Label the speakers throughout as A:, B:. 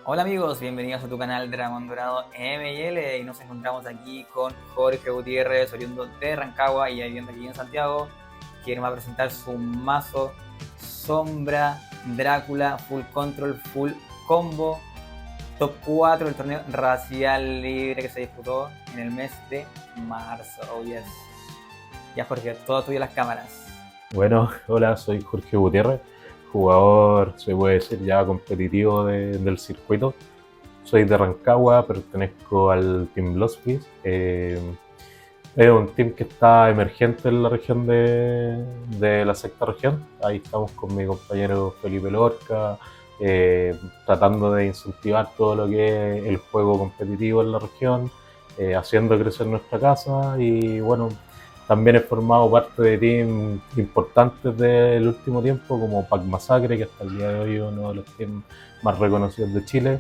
A: Hola amigos, bienvenidos a tu canal Dragón Dorado ML y nos encontramos aquí con Jorge Gutiérrez, oriundo de Rancagua y viviendo aquí en Santiago, quien va a presentar su mazo Sombra Drácula Full Control Full Combo Top 4 del torneo racial libre que se disputó en el mes de marzo. Oh yes. Ya Jorge, todo tuyo las cámaras.
B: Bueno, hola, soy Jorge Gutiérrez, jugador, se puede decir, ya competitivo del circuito. Soy de Rancagua, pertenezco al Team Lost Peace. Es un team que está emergente en la región de la sexta región. Ahí estamos con mi compañero Felipe Lorca, tratando de incentivar todo lo que es el juego competitivo en la región, haciendo crecer nuestra casa y bueno, también he formado parte de teams importantes del último tiempo, como Pac Masacre, que hasta el día de hoy es uno de los teams más reconocidos de Chile.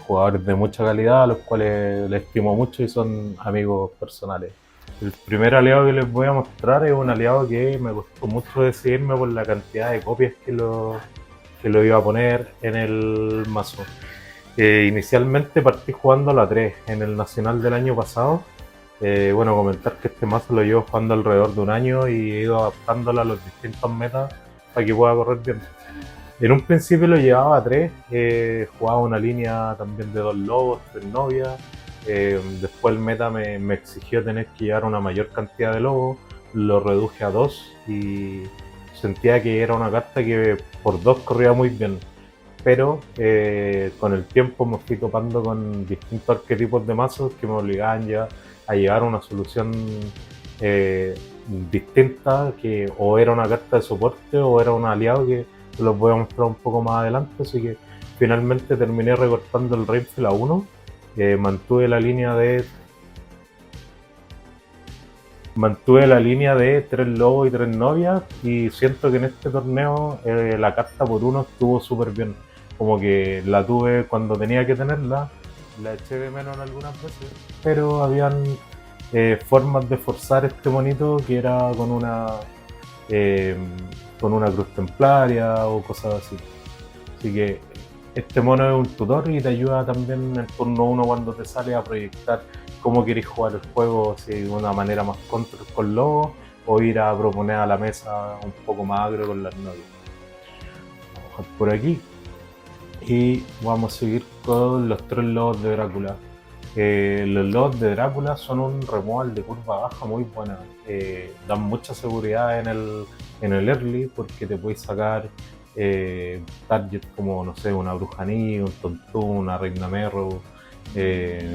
B: Jugadores de mucha calidad, a los cuales les estimo mucho y son amigos personales. El primer aliado que les voy a mostrar es un aliado que me costó mucho decidirme por la cantidad de copias que lo iba a poner en el mazo. Inicialmente partí jugando a la 3 en el Nacional del año pasado. Bueno, comentar que este mazo lo llevo jugando alrededor de un año y he ido adaptándolo a los distintos metas para que pueda correr bien. En un principio lo llevaba a 3, jugaba una línea también de 2 lobos, 3 novias. Después el meta me exigió tener que llevar una mayor cantidad de lobos, lo reduje a 2 y sentía que era una carta que por 2 corría muy bien. Pero con el tiempo me fui topando con distintos arquetipos de mazos que me obligaban ya a llevar una solución eh, distinta, que o era una carta de soporte o era un aliado, que los voy a mostrar un poco más adelante. Así que finalmente terminé recortando el Rainfield a 1, mantuve la línea de tres lobos y tres novias, y siento que en este torneo la carta por uno estuvo súper bien. Como que la tuve cuando tenía que tenerla, la eché de menos en algunas veces, pero habían formas de forzar este monito que era eh, con una cruz templaria o cosas así. Así que este mono es un tutor y te ayuda también en turno uno cuando te sale a proyectar cómo quieres jugar el juego, si de una manera más control con lobos o ir a proponer a la mesa un poco más agro con las novias. Vamos a bajar por aquí y vamos a seguir con los tres lobos de Drácula. Los lobos de Drácula son un removal de curva baja muy buena. Dan mucha seguridad en el early porque te puedes sacar target como, no sé, una Brujanía, un Tontún, una Reina Merrow.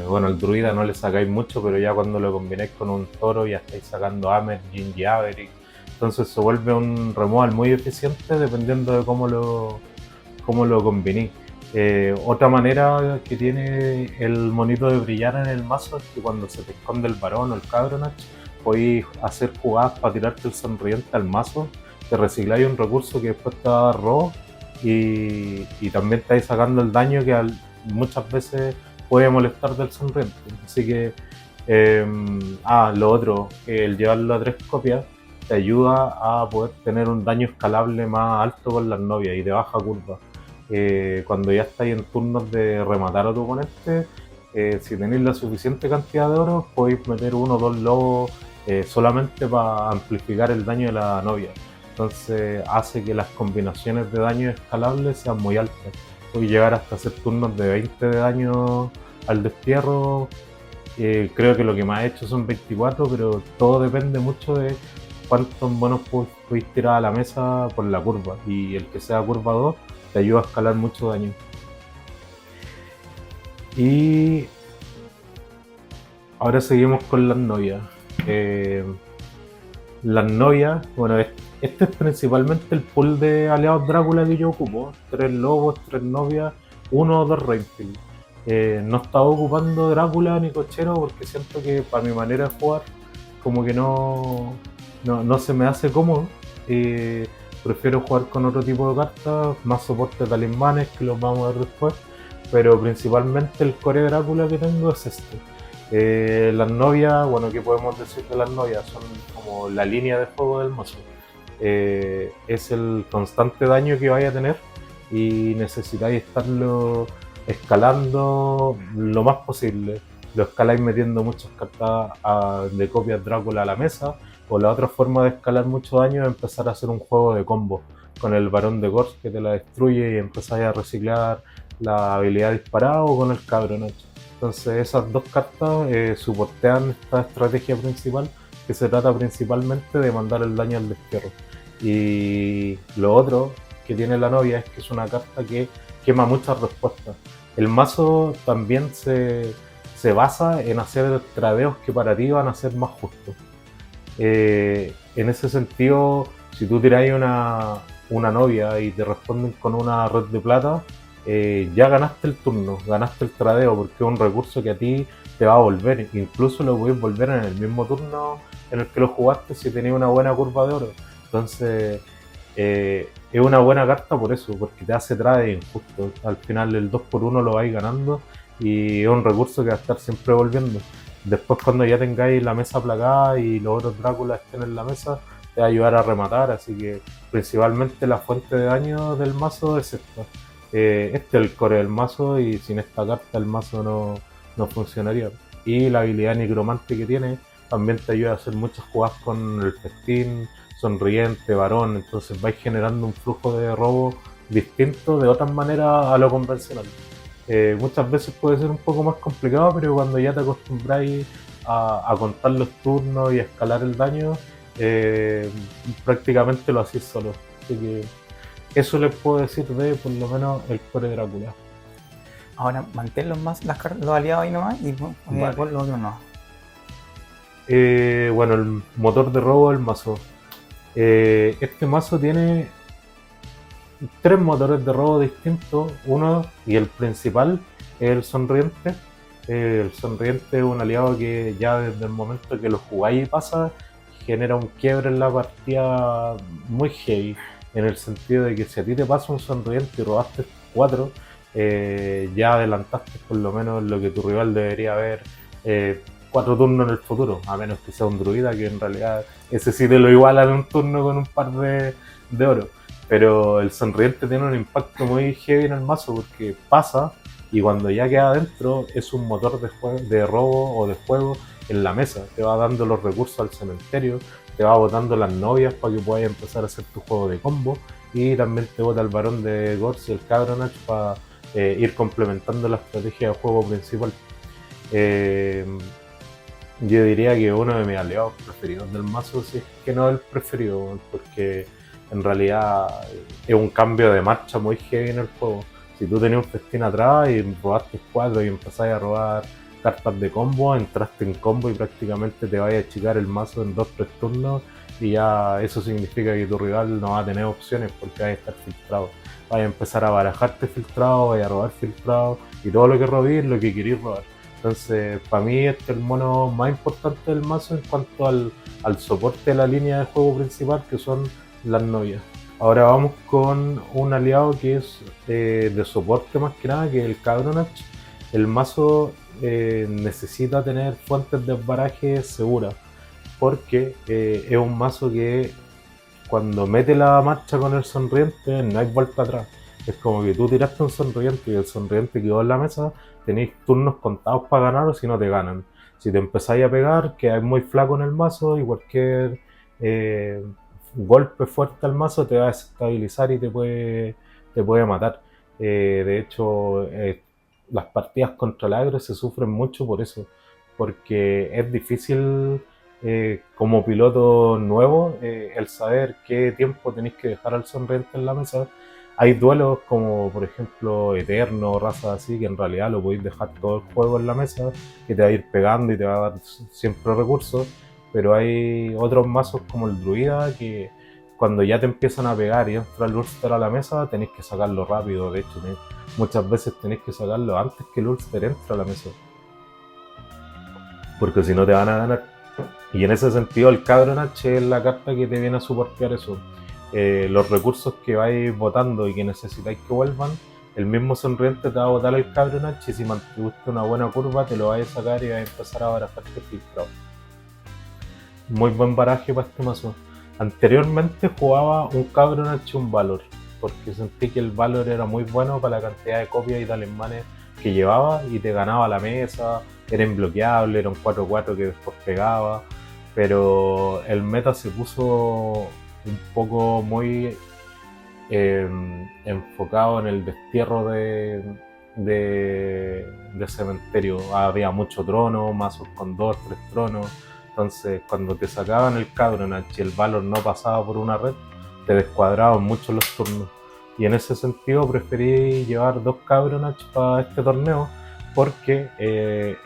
B: Bueno, al druida no le sacáis mucho, pero ya cuando lo combináis con un toro ya estáis sacando Amer, Jinji Averick. Entonces se vuelve un removal muy eficiente dependiendo de cómo lo combinéis. Otra manera que tiene el monito de brillar en el mazo es que cuando se te esconde el varón o el cabronach, podéis hacer jugadas para tirarte el sonriente al mazo, te recicláis un recurso que después te va a dar robo y también estáis sacando el daño que muchas veces puede molestar del sonriente. Así que, lo otro, el llevarlo a 3 copias te ayuda a poder tener un daño escalable más alto con las novias y de baja curva. Cuando ya estáis en turnos de rematar a tu oponente, si tenéis la suficiente cantidad de oro, podéis meter uno o dos lobos solamente para amplificar el daño de la novia. Entonces hace que las combinaciones de daño escalables sean muy altas. Podéis llegar hasta hacer turnos de 20 de daño al destierro. Creo que lo que más he hecho son 24, pero todo depende mucho de cuántos monos podéis tirar a la mesa por la curva. Y el que sea curva 2 te ayuda a escalar mucho daño. Y ahora seguimos con las novias. Eh, las novias, bueno, este es principalmente el pool de aliados Drácula que yo ocupo. 3 lobos, 3 novias, uno o 2 Rainfield. No estaba ocupando Drácula ni cochero porque siento que para mi manera de jugar como que no se me hace cómodo. Prefiero jugar con otro tipo de cartas, más soporte de talismanes que los vamos a ver después, pero principalmente el core Drácula que tengo es este. Las novias, bueno, ¿qué podemos decir de las novias? Son como la línea de juego del mazo. Es el constante daño que vaya a tener y necesitáis estarlo escalando lo más posible. Lo escaláis metiendo muchas cartas de copias Drácula a la mesa, o la otra forma de escalar mucho daño es empezar a hacer un juego de combo con el Barón de Gors que te la destruye y empezáis a reciclar la habilidad disparada o con el Cabronacho. Entonces esas dos cartas soportean esta estrategia principal que se trata principalmente de mandar el daño al destierro. Y lo otro que tiene la novia es que es una carta que quema muchas respuestas. El mazo también se basa en hacer tradeos que para ti van a ser más justos. En ese sentido, si tú tiráis una novia y te responden con una red de plata, ya ganaste el turno, ganaste el tradeo, porque es un recurso que a ti te va a volver. Incluso lo puedes volver en el mismo turno en el que lo jugaste si tenías una buena curva de oro. Entonces, es una buena carta por eso, porque te hace trade injusto. Al final el 2x1 lo vais ganando y es un recurso que va a estar siempre volviendo. Después cuando ya tengáis la mesa plagada y los otros Dráculas estén en la mesa, te va a ayudar a rematar, así que principalmente la fuente de daño del mazo es esta. Este es el core del mazo y sin esta carta el mazo no funcionaría. Y la habilidad necromante que tiene también te ayuda a hacer muchas jugadas con el festín, sonriente, varón, entonces vais generando un flujo de robo distinto de otras maneras a lo convencional. Muchas veces puede ser un poco más complicado, pero cuando ya te acostumbráis a contar los turnos y a escalar el daño, prácticamente lo hacéis solo. Así que eso les puedo decir de por lo menos el core Drácula.
A: Ahora mantén los aliados ahí nomás y
B: Vale.
A: pon los otros no.
B: Bueno, el motor de robo del mazo. Este mazo tiene tres motores de robo distintos. Uno, y el principal, es el sonriente. El sonriente es un aliado que ya desde el momento que lo jugáis y pasa, genera un quiebre en la partida muy heavy. En el sentido de que si a ti te pasa un sonriente y robaste 4, ya adelantaste por lo menos lo que tu rival debería haber 4 turnos en el futuro, a menos que sea un druida, que en realidad ese sí te lo iguala en un turno con un par de oro. Pero el sonriente tiene un impacto muy heavy en el mazo porque pasa y cuando ya queda adentro es un motor de robo o de juego en la mesa. Te va dando los recursos al cementerio, te va botando las novias para que puedas empezar a hacer tu juego de combo y también te bota el varón de Gors y el Cabronach para ir complementando la estrategia de juego principal. Eh, yo diría que uno de mis aliados preferidos del mazo, si es que no el preferido, porque en realidad es un cambio de marcha muy heavy en el juego. Si tú tenías un festín atrás y robaste 4 y empezáis a robar cartas de combo, entraste en combo y prácticamente te vaya a achicar el mazo en 2-3 turnos y ya eso significa que tu rival no va a tener opciones porque va a estar filtrado. Vaya a empezar a barajarte filtrado, vaya a robar filtrado y todo lo que robéis es lo que queréis robar. Entonces, para mí este es el mono más importante del mazo en cuanto al soporte de la línea de juego principal, que son las novias. Ahora vamos con un aliado que es de soporte más que nada, que es el Cabronach. El mazo necesita tener fuentes de baraje seguras, porque es un mazo que cuando mete la marcha con el sonriente no hay vuelta atrás. Es como que tú tiraste un sonriente y el sonriente quedó en la mesa, tenéis turnos contados para ganar o si no te ganan. Si te empezáis a pegar, quedáis muy flaco en el mazo y cualquier eh, golpe fuerte al mazo te va a desestabilizar y te puede matar. De hecho, las partidas contra el agro se sufren mucho por eso, porque es difícil como piloto nuevo el saber qué tiempo tenéis que dejar al sonriente en la mesa. Hay duelos como por ejemplo Eterno, razas así, que en realidad lo podéis dejar todo el juego en la mesa, que te va a ir pegando y te va a dar siempre recursos, pero hay otros mazos como el Druida que cuando ya te empiezan a pegar y entra el Ulster a la mesa, tenéis que sacarlo rápido. De hecho, muchas veces tenéis que sacarlo antes que el Ulster entre a la mesa, porque si no te van a ganar. Y en ese sentido el Cabronach es la carta que te viene a soportear eso. Los recursos que vais votando y que necesitáis que vuelvan, el mismo sonriente te va a botar el Cabronach y si mantuviste una buena curva te lo vais a sacar y vais a empezar a barajarte filtrado. Muy buen baraje para este mazo. Anteriormente jugaba un Cabronach y un Valor. porque sentí que el Valor era muy bueno para la cantidad de copias y talismanes que llevaba y te ganaba la mesa, era imbloqueable, era un 4-4 que después pegaba, pero el meta se puso un poco muy enfocado en el destierro de cementerio. Había mucho trono, mazos con 2, 3 tronos. Entonces, cuando te sacaban el Cabronach y el Valor no pasaba por una red, te descuadraban mucho los turnos. Y en ese sentido preferí llevar 2 Cabronach para este torneo porque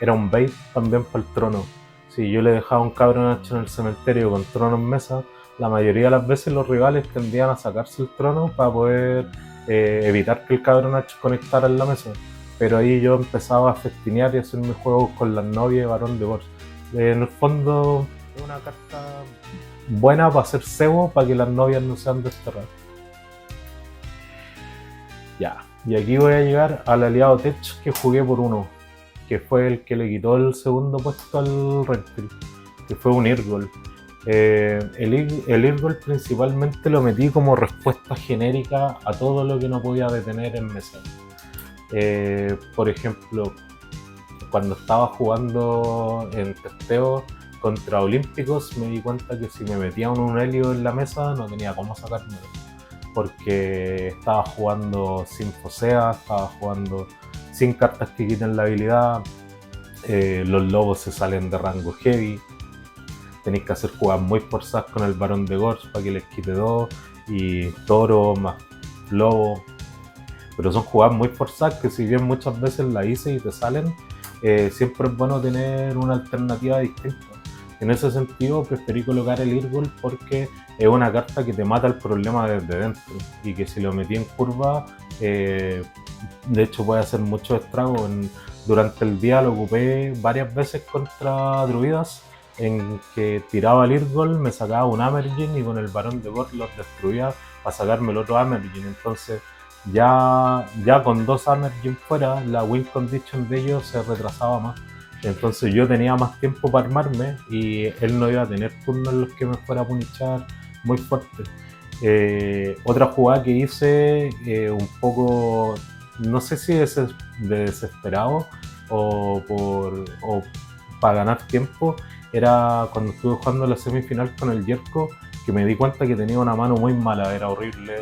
B: era un bait también para el trono. Si yo le dejaba un Cabronach en el cementerio con trono en mesa, la mayoría de las veces los rivales tendían a sacarse el trono para poder evitar que el Cabronach conectara en la mesa. Pero ahí yo empezaba a festinear y a hacerme juegos con las novias y Barón de Gors. En el fondo es una carta buena para hacer cebo para que las novias no sean desterradas. Ya, y aquí voy a llegar al aliado Tech que jugué por 1, que fue el que le quitó el segundo puesto al Renfield, que fue un Irgol. El Irgol principalmente lo metí como respuesta genérica a todo lo que no podía detener en mesa. Por ejemplo, cuando estaba jugando en testeo contra Olímpicos, me di cuenta que si me metía un Helio en la mesa no tenía cómo sacármelo, porque estaba jugando sin Fosea, estaba jugando sin cartas que quiten la habilidad, los lobos se salen de rango heavy, tenéis que hacer jugadas muy forzadas con el Barón de Gors para que les quite 2, y toro más lobo, pero son jugadas muy forzadas que si bien muchas veces las hice y te salen, siempre es bueno tener una alternativa distinta. En ese sentido preferí colocar el Irgol porque es una carta que te mata el problema desde dentro y que si lo metí en curva, de hecho puede hacer mucho estrago. Durante el día lo ocupé varias veces contra druidas, en que tiraba el Irgol, me sacaba un Amergin y con el Barón de Gors los destruía para sacarme el otro Amergin. Entonces ya con 2 Amergin fuera, la win condition de ellos se retrasaba más. Entonces yo tenía más tiempo para armarme y él no iba a tener turnos en los que me fuera a punichar muy fuerte. Otra jugada que hice, un poco, no sé si es de desesperado o para ganar tiempo, era cuando estuve jugando la semifinal con el Yerko, que me di cuenta que tenía una mano muy mala, era horrible.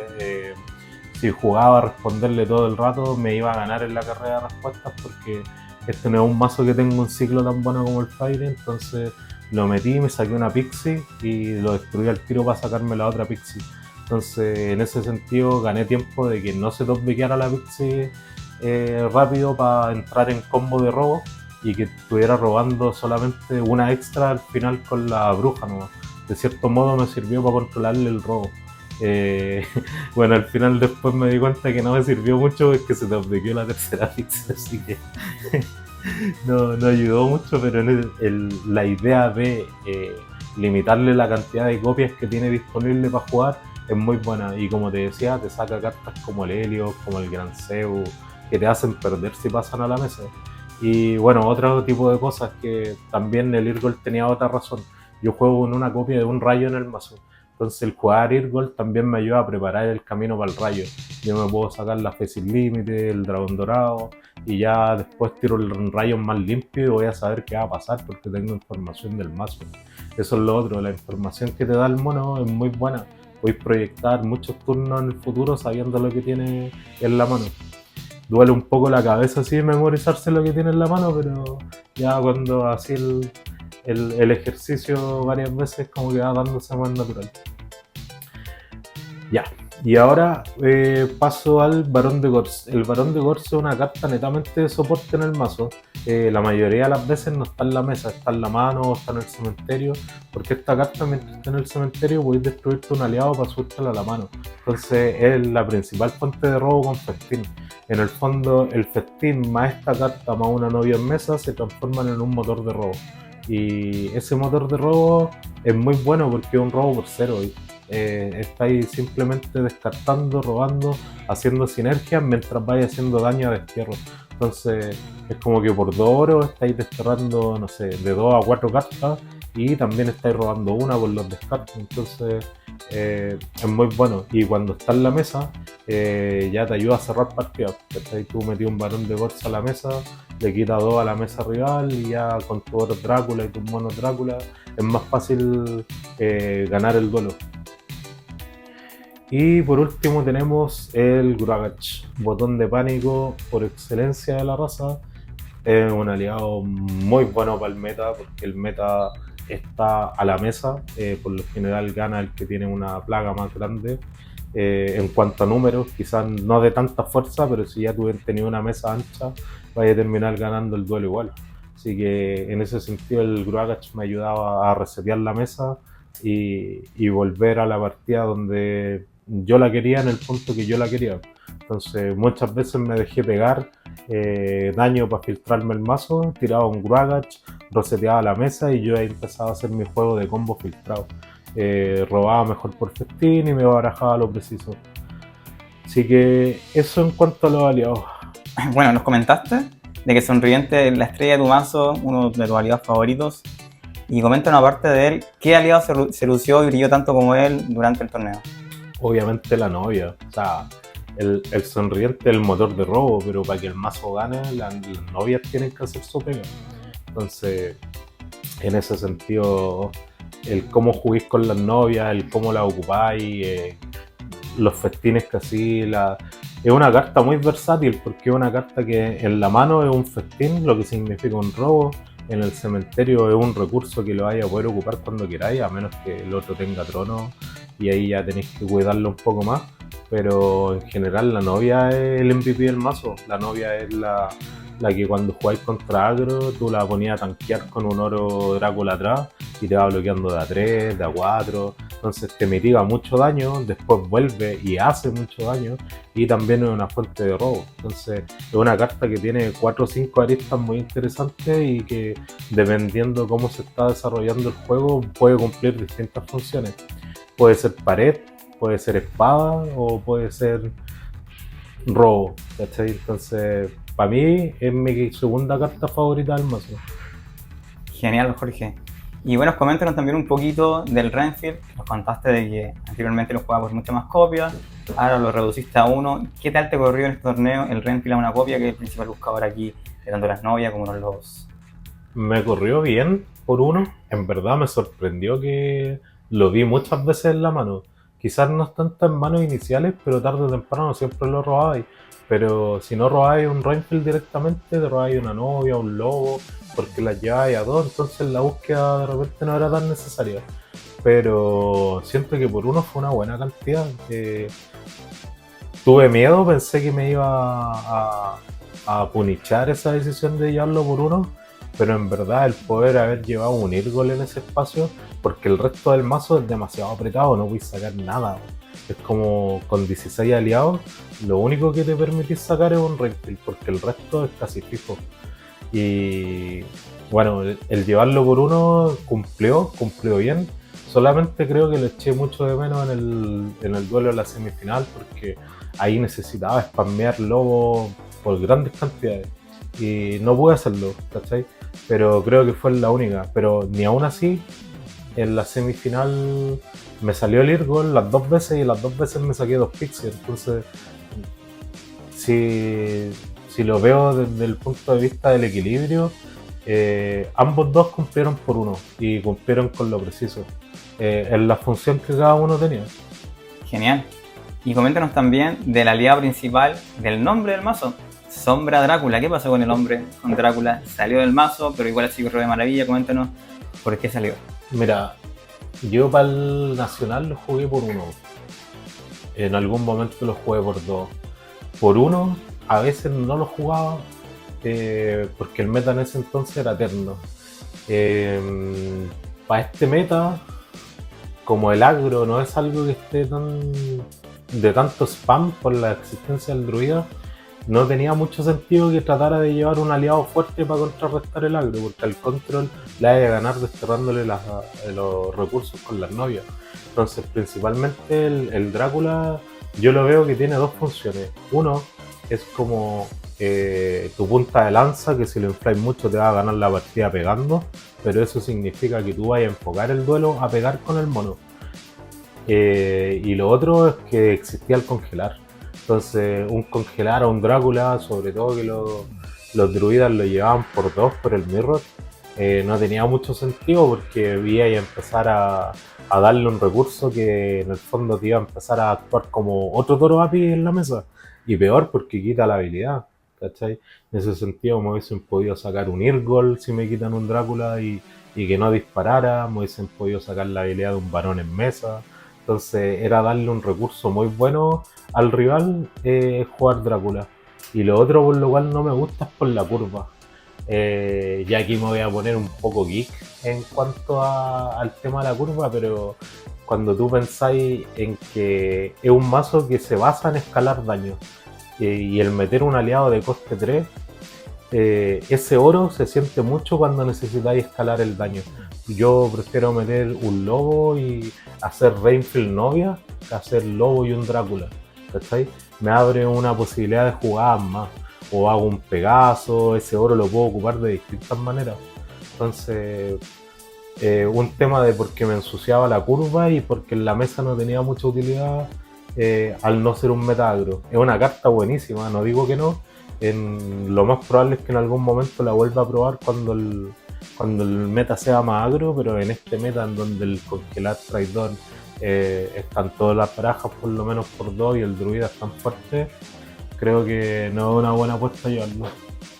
B: Si jugaba a responderle todo el rato, me iba a ganar en la carrera de respuestas porque este no es un mazo que tenga un ciclo tan bueno como el Fire. Entonces lo metí, me saqué una Pixie y lo destruí al tiro para sacarme la otra Pixie. Entonces en ese sentido gané tiempo de que no se topbequeara la Pixie rápido para entrar en combo de robo y que estuviera robando solamente una extra al final con la bruja nomás. De cierto modo me sirvió para controlarle el robo. Bueno, al final después me di cuenta que no me sirvió mucho porque se te obsequió la tercera Pixie, así que no ayudó mucho, pero la idea de limitarle la cantidad de copias que tiene disponible para jugar es muy buena, y como te decía, te saca cartas como el Helios, como el Gran Zeus, que te hacen perder si pasan a la mesa. Y bueno, otro tipo de cosas que también el Irgol tenía otra razón. Yo juego con una copia de un rayo en el mazo. Entonces el jugar Irgol también me ayuda a preparar el camino para el rayo. Yo me puedo sacar la Fe sin Límite, el Dragón Dorado, y ya después tiro el rayo más limpio y voy a saber qué va a pasar porque tengo información del mazo. Eso es lo otro, la información que te da el mono es muy buena. Puedes proyectar muchos turnos en el futuro sabiendo lo que tiene en la mano. Duele un poco la cabeza así memorizarse lo que tiene en la mano, pero ya cuando así el ejercicio varias veces como que va dándose más natural. Ya, y ahora paso al Barón de Gors. El Barón de Gors es una carta netamente de soporte en el mazo. La mayoría de las veces no está en la mesa, está en la mano o está en el cementerio, porque esta carta mientras está en el cementerio podéis destruirte un aliado para subírtela a la mano. Entonces es la principal fuente de robo con festín. En el fondo el festín más esta carta más una novia en mesa se transforman en un motor de robo. Y ese motor de robo es muy bueno porque es un robo por 0. Estáis simplemente descartando, robando, haciendo sinergias mientras vais haciendo daño a destierro. Entonces es como que por 2 oro estáis desterrando, no sé, de 2 a 4 cartas y también estáis robando una por los descartes. Entonces es muy bueno. Y cuando está en la mesa, ya te ayuda a cerrar partidas. ¿Cachai? Tú metí un varón de bolsa a la mesa, le quitas 2 a la mesa rival y ya con tu otro Drácula y tus monos Drácula es más fácil ganar el duelo. Y por último tenemos el Grugach, botón de pánico por excelencia de la raza. Es un aliado muy bueno para el meta, porque el meta está a la mesa. Por lo general gana el que tiene una plaga más grande. En cuanto a números, quizás no de tanta fuerza, pero si ya tú tenido una mesa ancha, vaya a terminar ganando el duelo igual. Así que en ese sentido el Grugach me ayudaba a resetear la mesa y volver a la partida donde yo la quería, en el punto que yo la quería. Entonces muchas veces me dejé pegar daño para filtrarme el mazo, tiraba un Grugach, reseteaba la mesa y yo ahí empezaba a hacer mi juego de combo filtrado. Robaba mejor por festín y me barajaba lo preciso. Así que eso en cuanto a los aliados.
A: Bueno, nos comentaste de que Sonriente es la estrella de tu mazo, uno de tus aliados favoritos. Y coméntanos aparte de él, ¿qué aliado se lució y brilló tanto como él durante el torneo?
B: Obviamente la novia. O sea, el Sonriente es el motor de robo, pero para que el mazo gane, las novias tienen que hacer su pega. Entonces, en ese sentido, el cómo juguéis con las novias, el cómo las ocupáis, los festines que así, es una carta muy versátil, porque es una carta que en la mano es un festín, lo que significa un robo. En el cementerio es un recurso que lo vaya a poder ocupar cuando queráis, a menos que el otro tenga trono, y ahí ya tenéis que cuidarlo un poco más. Pero en general la novia es el MVP del mazo. La novia es la que cuando jugáis contra agro, tú la ponías a tanquear con un oro Drácula atrás y te va bloqueando de A3, de A4. Entonces te mitiga mucho daño, después vuelve y hace mucho daño, y también es una fuente de robo. Entonces es una carta que tiene 4 o 5 aristas muy interesantes y que, dependiendo cómo se está desarrollando el juego, puede cumplir distintas funciones. Puede ser pared, puede ser espada o puede ser robo, ¿cachai? Entonces, para mí es mi segunda carta favorita del mazo.
A: Genial, Jorge. Y bueno, coméntanos también un poquito del Renfield. Nos contaste de que anteriormente lo jugabas por muchas más copias, ahora lo reduciste a 1. ¿Qué tal te corrió en este torneo el Renfield a una copia, que es el principal buscador aquí de tanto las novias como los lobos?
B: Me corrió bien por 1. En verdad me sorprendió que lo vi muchas veces en la mano. Quizás no tanto en manos iniciales, pero tarde o temprano siempre lo robáis. Pero si no robáis un Renfield directamente, te robáis una novia, un lobo, porque las lleváis a 2, entonces la búsqueda de repente no era tan necesaria. Pero siento que por 1 fue una buena cantidad. Tuve miedo, pensé que me iba a punichar esa decisión de llevarlo por 1, pero en verdad el poder haber llevado un Irgol en ese espacio, porque el resto del mazo es demasiado apretado, no puedes sacar nada. Es como con 16 aliados, lo único que te permitís sacar es un Renfield, porque el resto es casi fijo. Y bueno, el llevarlo por 1 cumplió bien. Solamente creo que le eché mucho de menos en el duelo de la semifinal, porque ahí necesitaba spamear lobo por grandes cantidades y no pude hacerlo, ¿cachai? Pero creo que fue la única. Pero ni aún así, en la semifinal me salió el Irgol las 2 veces y las 2 veces me saqué 2 pixels. Entonces, si lo veo desde el punto de vista del equilibrio, ambos dos cumplieron por 1 y cumplieron con lo preciso, en la función que cada uno tenía.
A: Genial. Y coméntanos también de la aliada principal, del nombre del mazo, Sombra Drácula. ¿Qué pasó con el hombre, con Drácula? Salió del mazo, pero igual así corrió de maravilla. Coméntanos por qué salió.
B: Mira, yo para el Nacional lo jugué por 1. En algún momento lo jugué por 2. Por 1 a veces no lo jugaba, porque el meta en ese entonces era eterno. Para este meta, como el agro no es algo que esté de tanto spam por la existencia del druida, no tenía mucho sentido que tratara de llevar un aliado fuerte para contrarrestar el agro, porque al control le hay que ganar desterrándole los recursos con las novias. Entonces, principalmente el Drácula, yo lo veo que tiene 2 funciones. Uno es como tu punta de lanza, que si lo infláis mucho te va a ganar la partida pegando, pero eso significa que tú vayas a enfocar el duelo a pegar con el mono. Y lo otro es que existía el congelar. Entonces, un congelar a un Drácula, sobre todo que los druidas lo llevaban por 2 por el mirror, no tenía mucho sentido porque iba a empezar a darle un recurso que en el fondo te iba a empezar a actuar como otro toro api en la mesa. Y peor porque quita la habilidad, ¿cachai? En ese sentido me hubiesen podido sacar un Irgol si me quitan un Drácula y que no disparara, me hubiesen podido sacar la habilidad de un varón en mesa. Entonces era darle un recurso muy bueno al rival, jugar Drácula. Y lo otro por lo cual no me gusta es por la curva. Ya aquí me voy a poner un poco geek en cuanto al tema de la curva, pero cuando tú pensáis en que es un mazo que se basa en escalar daño y el meter un aliado de coste 3, ese oro se siente mucho cuando necesitáis escalar el daño. Yo prefiero meter un lobo y hacer Rainfield novia que hacer lobo y un Drácula, ¿cachai? Me abre una posibilidad de jugadas más. O hago un Pegaso, ese oro lo puedo ocupar de distintas maneras. Entonces, un tema de por qué me ensuciaba la curva y porque en la mesa no tenía mucha utilidad, al no ser un meta agro. Es una carta buenísima, no digo que no. Lo más probable es que en algún momento la vuelva a probar cuando el meta sea más agro, pero en este meta en donde el congelar traidor están todas las barajas por lo menos por 2 y el druida es tan fuerte, creo que no es una buena apuesta llevarlo.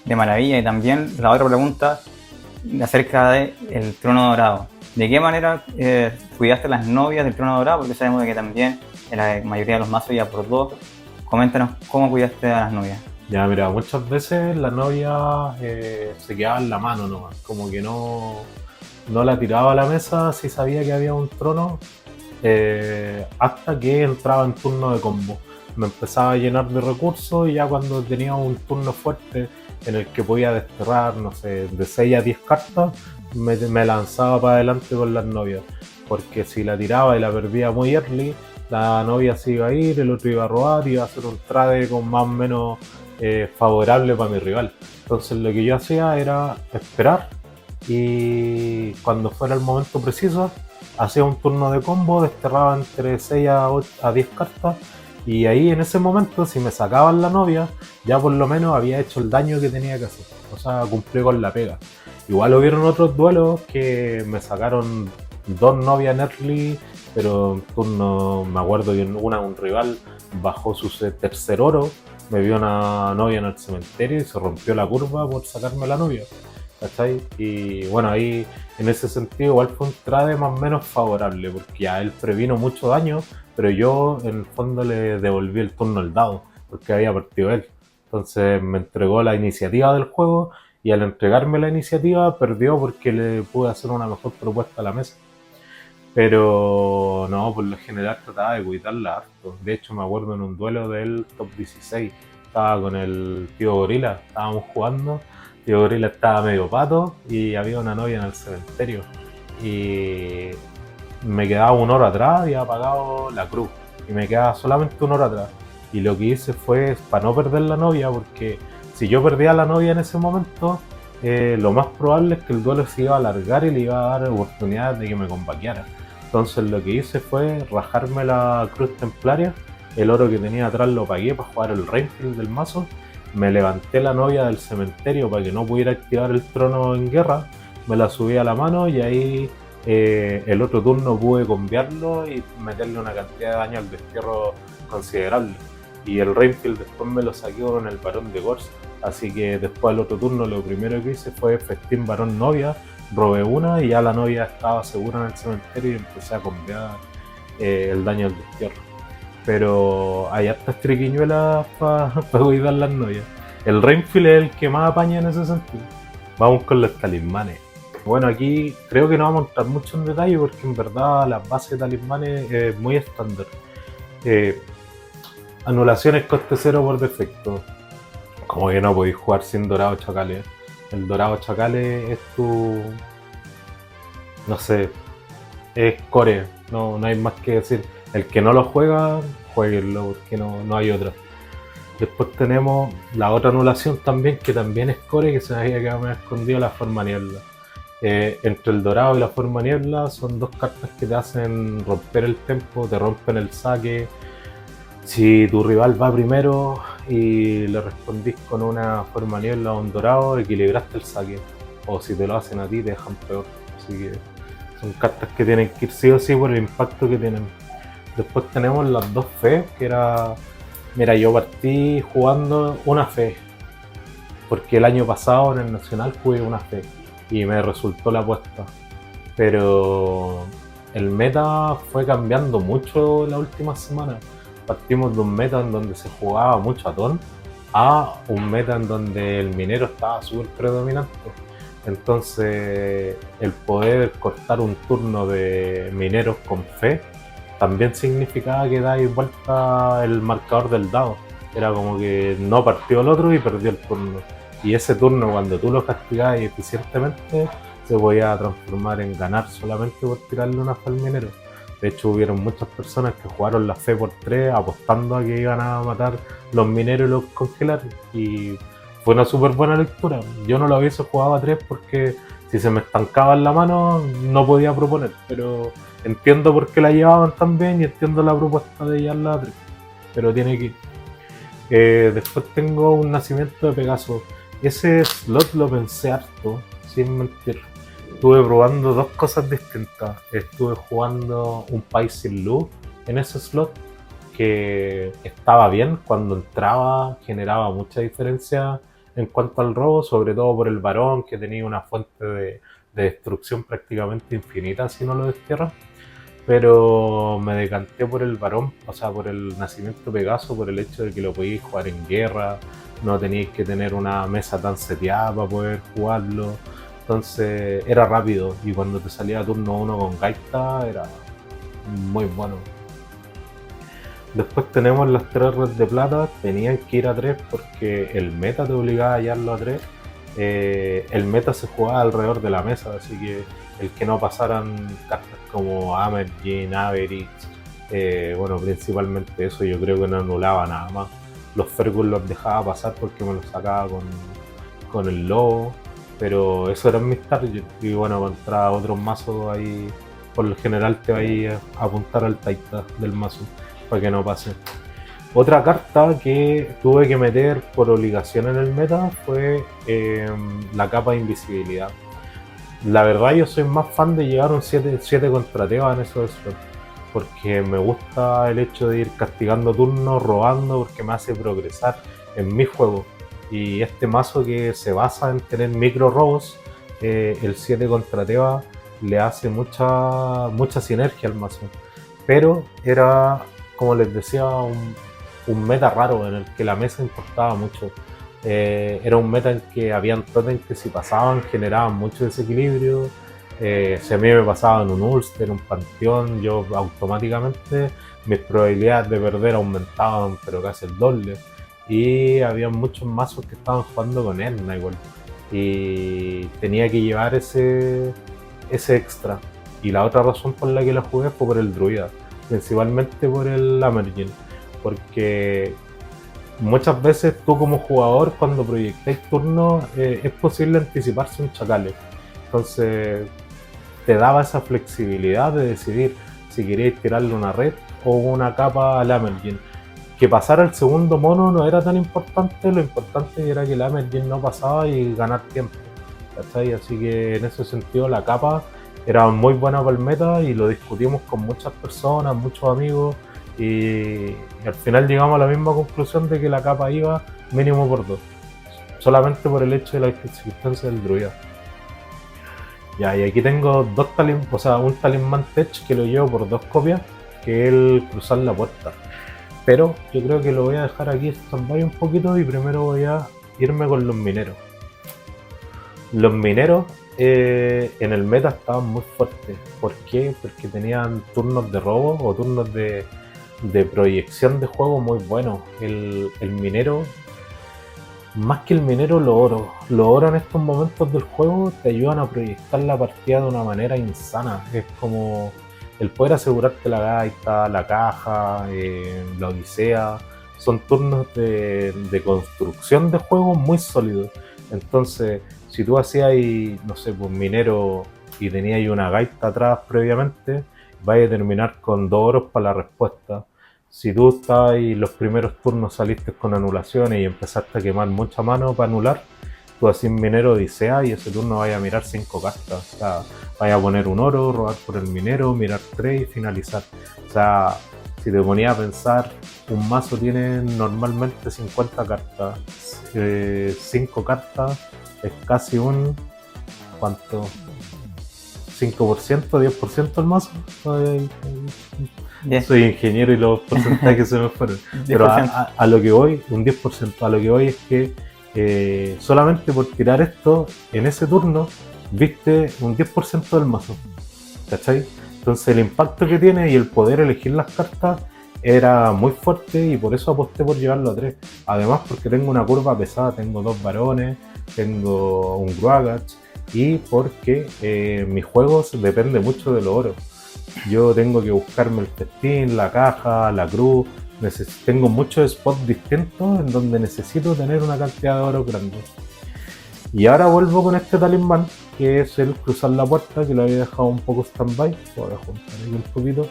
A: De maravilla. Y también la otra pregunta acerca del trono dorado. ¿De qué manera cuidaste las novias del trono dorado? Porque sabemos de que también en la mayoría de los mazos ya por 2. Coméntanos cómo cuidaste a las novias.
B: Ya, mira, muchas veces la novia se quedaba en la mano nomás, como que no la tiraba a la mesa si sabía que había un trono, hasta que entraba en turno de combo. Me empezaba a llenar de recursos y ya cuando tenía un turno fuerte en el que podía desterrar, no sé, de 6 a 10 cartas, me lanzaba para adelante con las novias. Porque si la tiraba y la perdía muy early, la novia se iba a ir, el otro iba a robar, iba a hacer un trade con más o menos favorable para mi rival. Entonces lo que yo hacía era esperar y cuando fuera el momento preciso, hacía un turno de combo, desterraba entre 6 a 10 cartas. Y ahí en ese momento, si me sacaban la novia, ya por lo menos había hecho el daño que tenía que hacer. O sea, cumplí con la pega. Igual hubieron otros duelos que me sacaron 2 novias en early, pero en turno, me acuerdo que un rival bajó su tercer oro, me vio una novia en el cementerio y se rompió la curva por sacarme la novia, ¿cachai? Y bueno, ahí en ese sentido igual fue un trade más o menos favorable, porque a él previno mucho daño, pero yo en el fondo le devolví el turno al dado, porque había partido él. Entonces me entregó la iniciativa del juego y al entregarme la iniciativa perdió porque le pude hacer una mejor propuesta a la mesa. Pero no, por lo general trataba de cuidarla harto. De hecho me acuerdo en un duelo del top 16, estaba con el tío Gorila, estábamos jugando, el tío Gorila estaba medio pato y había una novia en el cementerio. Y me quedaba un oro atrás, había apagado la cruz y me quedaba solamente un oro atrás. Y lo que hice fue, para no perder la novia, porque si yo perdía la novia en ese momento, lo más probable es que el duelo se iba a alargar y le iba a dar oportunidad de que me combaqueara. Entonces lo que hice fue rajarme la cruz templaria, el oro que tenía atrás lo pagué para jugar el Rainfield del mazo, me levanté la novia del cementerio para que no pudiera activar el trono en guerra, me la subí a la mano y ahí el otro turno pude cambiarlo y meterle una cantidad de daño al destierro considerable. Y el Rainfield después me lo saqué con el varón de Gors. Así que después del otro turno lo primero que hice fue festín varón novia, robé una y ya la novia estaba segura en el cementerio y empecé a cambiar el daño del destierro. Pero hay hartas triquiñuelas para cuidar las novias. El Rainfield es el que más apaña en ese sentido. Vamos con los talismanes. Bueno, aquí creo que no vamos a entrar mucho en detalle porque en verdad las bases de talismanes es muy estándar. Anulaciones coste 0 por defecto. Como que no podéis jugar sin Dorado Chacales. El Dorado Chacales es tu... no sé, es core, no hay más que decir. El que no lo juega, jueguenlo porque no hay otra. Después tenemos la otra anulación también, que también es core, que se me había quedado más escondido, la forma niebla. Entre el dorado y la forma niebla son 2 cartas que te hacen romper el tempo, te rompen el saque, Si tu rival va primero y le respondís con una forma niebla o un dorado, equilibraste el saque. O si te lo hacen a ti, te dejan peor. Así que son cartas que tienen que ir sí o sí por el impacto que tienen. Después tenemos las dos fe, que era... Mira, yo partí jugando una fe, porque el año pasado en el Nacional jugué una fe y me resultó la apuesta. Pero el meta fue cambiando mucho la última semana. Partimos de un meta en donde se jugaba mucho atón a un meta en donde el minero estaba súper predominante. Entonces, el poder cortar un turno de mineros con fe también significaba que dais vuelta el marcador del dado. Era como que no partió el otro y perdió el turno. Y ese turno, cuando tú lo castigabas eficientemente, se podía transformar en ganar solamente por tirarle una fe al minero. De hecho, hubieron muchas personas que jugaron la fe por 3 apostando a que iban a matar los mineros y los congelar. Y fue una súper buena lectura. Yo no lo hubiese jugado a 3 porque si se me estancaba en la mano no podía proponer. Pero entiendo por qué la llevaban tan bien y entiendo la propuesta de llevarla a 3. Pero tiene que ir. Después tengo un nacimiento de Pegaso. Ese slot lo pensé harto, sin mentir. Estuve probando dos cosas distintas. Estuve jugando un país sin luz en ese slot, que estaba bien. Cuando entraba generaba mucha diferencia en cuanto al robo, sobre todo por el varón, que tenía una fuente de destrucción prácticamente infinita si no lo destierras. Pero me decanté por el varón, o sea, por el nacimiento Pegaso, por el hecho de que lo podíais jugar en guerra, no teníais que tener una mesa tan seteada para poder jugarlo. Entonces era rápido y cuando te salía turno 1 con gaita era muy bueno. Después tenemos las 3 redes de plata, tenían que ir a 3 porque el meta te obligaba a hallarlo a 3. El meta se jugaba alrededor de la mesa, así que el que no pasaran cartas como Amergin, Average, bueno, principalmente eso, yo creo que no anulaba nada más. Los Fergus los dejaba pasar porque me los sacaba con el lobo, pero eso eran mis targets. Y bueno, contra otros mazos ahí, por lo general te vais a apuntar al taita del mazo para que no pase. Otra carta que tuve que meter por obligación en el meta fue la capa de invisibilidad. La verdad yo soy más fan de llevar un 7 contra Teba en esos slots, porque me gusta el hecho de ir castigando turnos, robando, porque me hace progresar en mi juego. Y este mazo que se basa en tener micro robos, el 7 contra Teba le hace mucha sinergia al mazo. Pero era, como les decía, un meta raro en el que la mesa importaba mucho. Era un meta en que habían totems que si pasaban generaban mucho desequilibrio. Si a mí me pasaba en un Ulster, en un Panteón, yo automáticamente mis probabilidades de perder aumentaban, pero casi el doble. Y había muchos mazos que estaban jugando con Edna igual. Y tenía que llevar ese extra. Y la otra razón por la que la jugué fue por el druida, principalmente por el Amergin, porque muchas veces tú como jugador cuando proyectáis turnos es posible anticiparse un chacales. Entonces te daba esa flexibilidad de decidir si queréis tirarle una red o una capa al Amergin. Que pasara el segundo mono no era tan importante, lo importante era que el Amergin no pasaba y ganar tiempo, ¿cachai? Así que en ese sentido la capa era muy buena para el meta y lo discutimos con muchas personas, muchos amigos, y al final llegamos a la misma conclusión de que la capa iba mínimo por 2, solamente por el hecho de la existencia del druida. Ya, y aquí tengo un talismán tech que lo llevo por 2 copias, que es el cruzar la puerta. Pero yo creo que lo voy a dejar aquí stand-by un poquito y primero voy a irme con los mineros. Los mineros en el meta estaban muy fuertes. ¿Por qué? Porque tenían turnos de robo o turnos de proyección de juego muy buenos. El minero, más que el minero, los oro en estos momentos del juego te ayudan a proyectar la partida de una manera insana. Es como el poder asegurarte la gaita, la caja, la odisea. Son turnos de construcción de juego muy sólidos. Entonces, si tú hacías, no sé, pues minero y tenías una gaita atrás previamente, vais a terminar con 2 oros para la respuesta. si tú estás y los primeros turnos saliste con anulaciones y empezaste a quemar mucha mano para anular, tú haces minero odisea y ese turno vaya a mirar 5 cartas. O sea, vaya a poner un oro, robar por el minero, mirar 3 y finalizar. O sea, si te ponías a pensar, un mazo tiene normalmente 50 cartas. 5 cartas es casi un... ¿Cuánto? 5%, 10% el mazo. Soy ingeniero y los porcentajes se me fueron. Pero a lo que voy, un 10%, a lo que voy es que solamente por tirar esto en ese turno, viste un 10% del mazo. ¿Cachai? Entonces el impacto que tiene y el poder elegir las cartas era muy fuerte y por eso aposté por llevarlo a 3. Además porque tengo una curva pesada, tengo 2 varones, tengo un Gruagach y porque mi juego depende mucho de los oros. Yo tengo que buscarme el festín, la caja, la cruz. Tengo muchos spots distintos en donde necesito tener una cantidad de oro grande. Y ahora vuelvo con este talismán, que es el cruzar la puerta, que lo había dejado un poco stand-by. Voy a juntar ahí un poquito.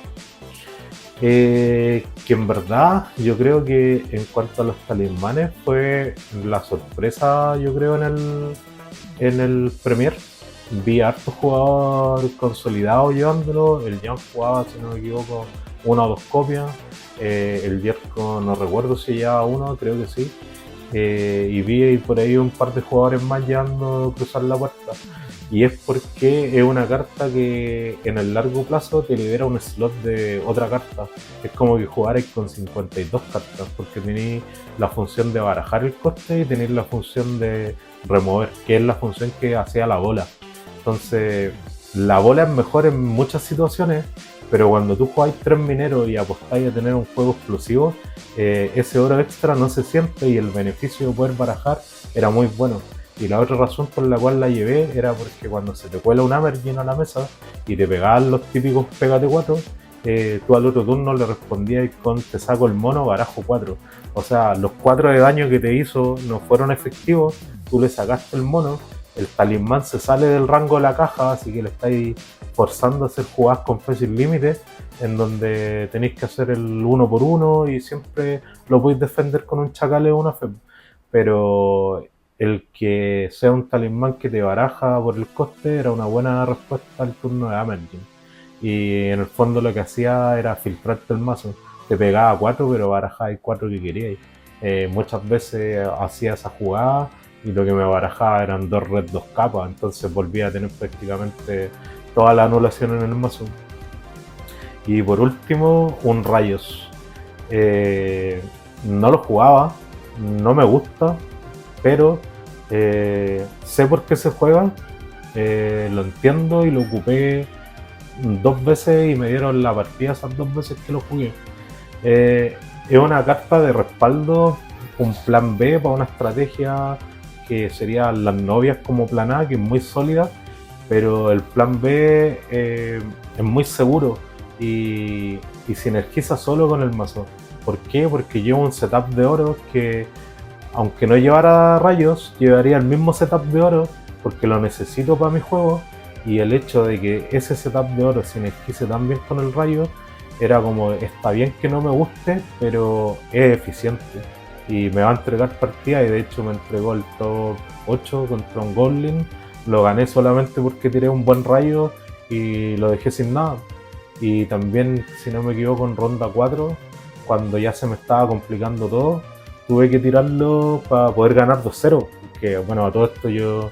B: Que en verdad yo creo que en cuanto a los talismanes fue la sorpresa, yo creo, en el Premier. Vi a harto jugador consolidado llevándolo. El Jan jugaba, si no me equivoco, 1 o 2 copias. El Jerko no recuerdo si llevaba 1, creo que sí. Y vi por ahí un par de jugadores más llevando cruzar la puerta. Y es porque es una carta que en el largo plazo te libera un slot de otra carta. Es como que jugarais con 52 cartas, porque tenéis la función de barajar el coste y tenéis la función de remover, que es la función que hacía la bola. Entonces, la bola es mejor en muchas situaciones, pero cuando tú jugáis 3 mineros y apostáis a tener un juego explosivo, ese oro extra no se siente y el beneficio de poder barajar era muy bueno. Y la otra razón por la cual la llevé era porque cuando se te cuela un Amergin a la mesa y te pegaban los típicos pégate 4, tú al otro turno le respondías con te saco el mono, barajo 4. O sea, los 4 de daño que te hizo no fueron efectivos, tú le sacaste el mono, el talismán se sale del rango de la caja, así que le estáis forzando a hacer jugadas con fácil límite, en donde tenéis que hacer el 1 por 1 y siempre lo podéis defender con un chacal o una fe. Pero el que sea un talismán que te baraja por el coste era una buena respuesta al turno de Amergin. Y en el fondo lo que hacía era filtrarte el mazo. Te pegaba 4, pero barajaba el 4 que queríais. Muchas veces hacía esa jugada y lo que me barajaba eran 2 red, 2 capas. Entonces volvía a tener prácticamente toda la anulación en el mazo. Y por último, un Rayos. No lo jugaba, no me gusta, pero sé por qué se juega, lo entiendo y lo ocupé 2 veces y me dieron la partida esas 2 veces que lo jugué. Es una carta de respaldo, un plan B para una estrategia que serían las novias como plan A, que es muy sólida, pero el plan B es muy seguro y sinergiza solo con el mazo. ¿Por qué? Porque lleva un setup de oro que, aunque no llevara rayos, llevaría el mismo setup de oro porque lo necesito para mi juego, y el hecho de que ese setup de oro sinergice tan bien con el rayo era como, está bien que no me guste, pero es eficiente y me va a entregar partida, y de hecho me entregó el top 8 contra un Goblin. Lo gané solamente porque tiré un buen rayo y lo dejé sin nada. Y también, si no me equivoco, en ronda 4, cuando ya se me estaba complicando todo, tuve que tirarlo para poder ganar 2-0, porque bueno, a todo esto yo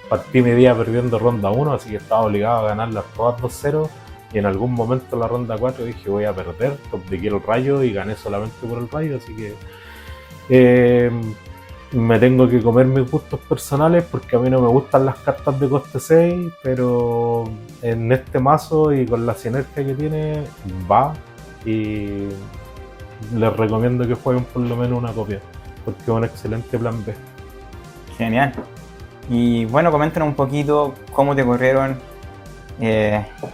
B: partí mi día perdiendo ronda 1, así que estaba obligado a ganarlas todas 2-0, y en algún momento en la ronda 4 dije voy a perder, topliqué el rayo y gané solamente por el rayo, así que me tengo que comer mis gustos personales porque a mí no me gustan las cartas de coste 6, pero en este mazo y con la sinergia que tiene va, y les recomiendo que jueguen por lo menos una copia porque es un excelente plan B.
A: Genial. Y bueno, coméntanos un poquito cómo te corrieron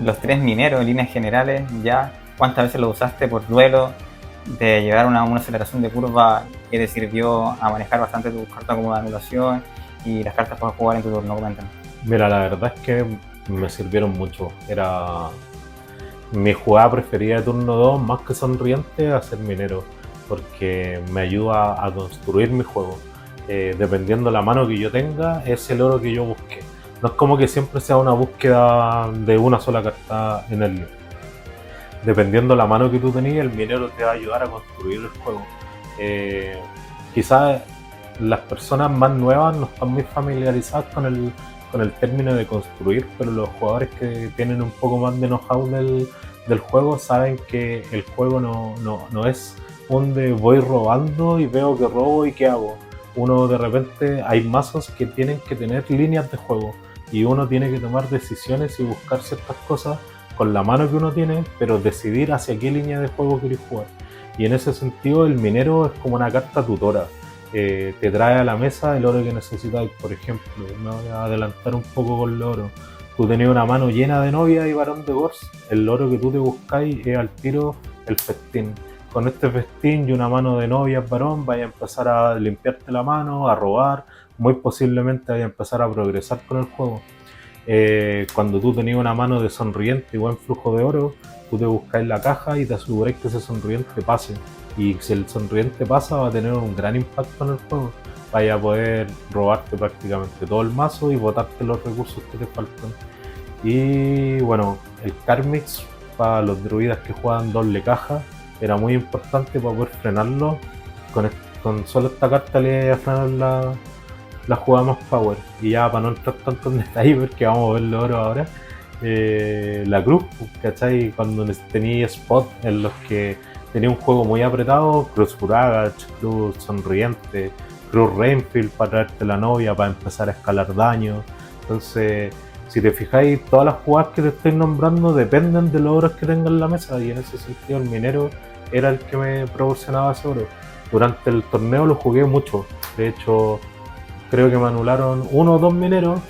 A: los 3 mineros en líneas generales, ya cuántas veces lo usaste por duelo, de llevar una aceleración de curva que te sirvió a manejar bastante tus cartas como de anulación y las cartas para jugar en tu turno. Coméntanos.
B: Mira, la verdad es que me sirvieron mucho. mi jugada preferida de turno 2, más que sonriente, es hacer minero, porque me ayuda a construir mi juego. Dependiendo la mano que yo tenga, es el oro que yo busque. No es como que siempre sea una búsqueda de una sola carta en el libro. Dependiendo la mano que tú tenías, el minero te va a ayudar a construir el juego. Eh, Quizás las personas más nuevas no están muy familiarizadas con el término de construir, pero los jugadores que tienen un poco más de know-how del juego saben que el juego no es un de voy robando y veo que robo y qué hago. Uno de repente hay mazos que tienen que tener líneas de juego y uno tiene que tomar decisiones y buscar ciertas cosas con la mano que uno tiene, pero decidir hacia qué línea de juego quieres jugar. Y en ese sentido el minero es como una carta tutora. Te trae a la mesa el oro que necesitas. Por ejemplo, me voy a adelantar un poco con el oro. Tú tenías una mano llena de novia y varón de Gors, el oro que tú te buscáis es al tiro el festín. Con este festín y una mano de novia varón, vaya a empezar a limpiarte la mano, a robar, muy posiblemente vaya a empezar a progresar con el juego. Cuando tú tenías una mano de sonriente y buen flujo de oro, tú te buscáis la caja y te aseguráis que ese sonriente pase. Y si el sonriente pasa, va a tener un gran impacto en el juego. Vaya a poder robarte prácticamente todo el mazo y botarte los recursos que te faltan. Y bueno, el Karmix para los druidas que juegan doble caja era muy importante para poder frenarlo. Con solo esta carta le iba a frenar la jugada más power. Y ya para no entrar tanto en detalle, porque vamos a ver lo oro ahora, la cruz, ¿cachai? Cuando tenía spot en los que tenía un juego muy apretado, Cruz Furagach, Cruz Sonriente, Cruz Rainfield para traerte la novia, para empezar a escalar daño. Entonces, si te fijáis, todas las jugadas que te estoy nombrando dependen de los oros que tenga en la mesa, y en ese sentido el minero era el que me proporcionaba ese oro. Durante el torneo lo jugué mucho, de hecho creo que me anularon uno o dos mineros.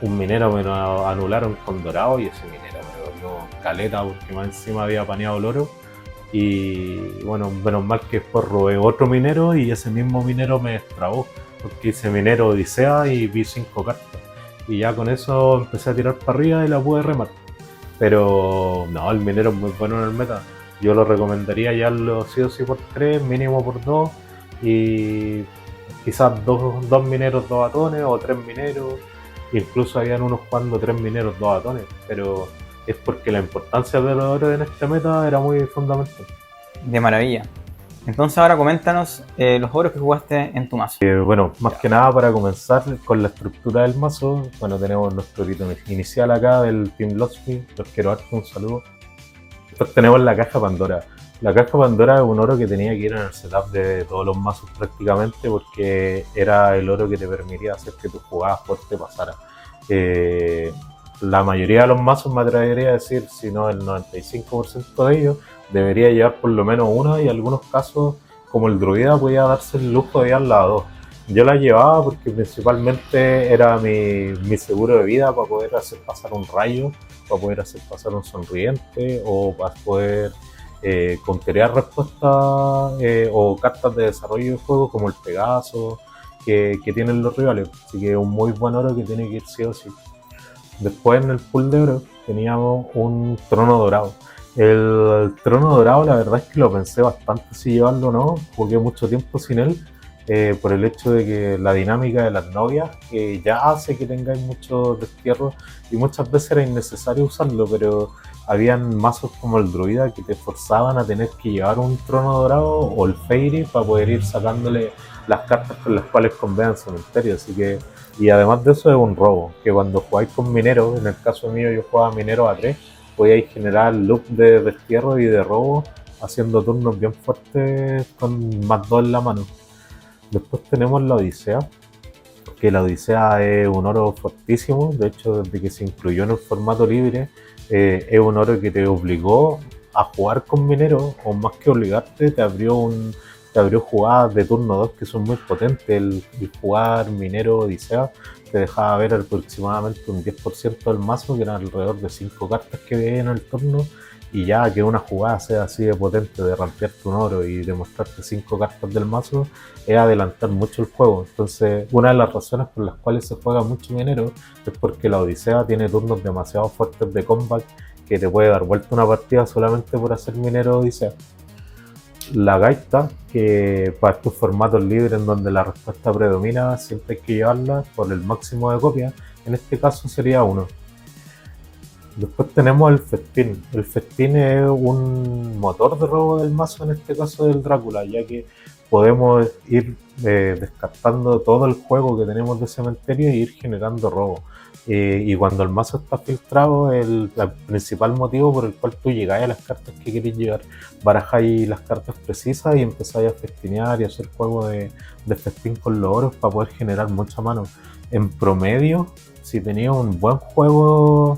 B: Un minero me lo anularon con dorado y ese minero me dolió caleta porque más encima había paneado el oro. Y bueno, menos mal que después robé otro minero y ese mismo minero me destrabó porque hice minero Odisea y vi 5 cartas. Y ya con eso empecé a tirar para arriba y la pude remar. Pero no, el minero es muy bueno en el meta. Yo lo recomendaría ya sí o sí por 3, mínimo por 2. Y quizás dos mineros, 2 atones o 3 mineros. Incluso habían unos jugando 3 mineros, 2 atones. Pero es porque la importancia de los oro en este meta era muy fundamental.
A: De maravilla. Entonces ahora coméntanos los oros que jugaste en tu mazo.
B: Bueno, más que nada para comenzar con la estructura del mazo, bueno, tenemos nuestro rito inicial acá del Team Lotsby, los quiero darte un saludo. Después tenemos la caja Pandora. La caja Pandora es un oro que tenía que ir en el setup de todos los mazos prácticamente porque era el oro que te permitía hacer que tu jugada fuerte pasara. La mayoría de los mazos, me atrevería a decir, si no el 95% de ellos, debería llevar por lo menos una, y en algunos casos, como el druida, podía darse el lujo de llevarla a 2. Yo la llevaba porque principalmente era mi seguro de vida para poder hacer pasar un rayo, para poder hacer pasar un sonriente o para poder counterear respuestas o cartas de desarrollo de juego como el Pegaso que tienen los rivales. Así que es un muy buen oro que tiene que ir sí o sí. Después en el pool de oro teníamos un trono dorado. El trono dorado, la verdad es que lo pensé bastante si llevarlo o no. Jugué mucho tiempo sin él por el hecho de que la dinámica de las novias ya hace que tengáis muchos destierros y muchas veces era innecesario usarlo, pero habían mazos como el druida que te forzaban a tener que llevar un trono dorado o el fairy para poder ir sacándole las cartas con las cuales convean cementerio. Así que, y además de eso es un robo, que cuando jugáis con minero, en el caso mío yo jugaba minero a 3, podíais generar loop de destierro y de robo haciendo turnos bien fuertes con más 2 en la mano. Después tenemos la Odisea, que la Odisea es un oro fortísimo. De hecho, desde que se incluyó en el formato libre, es un oro que te obligó a jugar con minero, o más que obligarte, te abrió jugadas de turno 2 que son muy potentes. El jugar minero Odisea te dejaba ver aproximadamente un 10% del mazo, que eran alrededor de 5 cartas que veía en el turno, y ya que una jugada sea así de potente, de rampearte un oro y demostrarte 5 cartas del mazo, es adelantar mucho el juego. Entonces, una de las razones por las cuales se juega mucho minero es porque la Odisea tiene turnos demasiado fuertes de combat que te puede dar vuelta una partida solamente por hacer minero odisea. La gaita, que para estos formatos libres en donde la respuesta predomina, siempre hay que llevarla por el máximo de copias, en este caso sería 1. Después tenemos el festín. El festín es un motor de robo del mazo, en este caso del Drácula, ya que podemos ir descartando todo el juego que tenemos de cementerio e ir generando robo. Y cuando el mazo está filtrado, el principal motivo por el cual tú llegáis a las cartas que queréis llegar, barajáis las cartas precisas y empezáis a festinear y hacer juego de festín con los oros para poder generar mucha mano. En promedio, si tenías un buen juego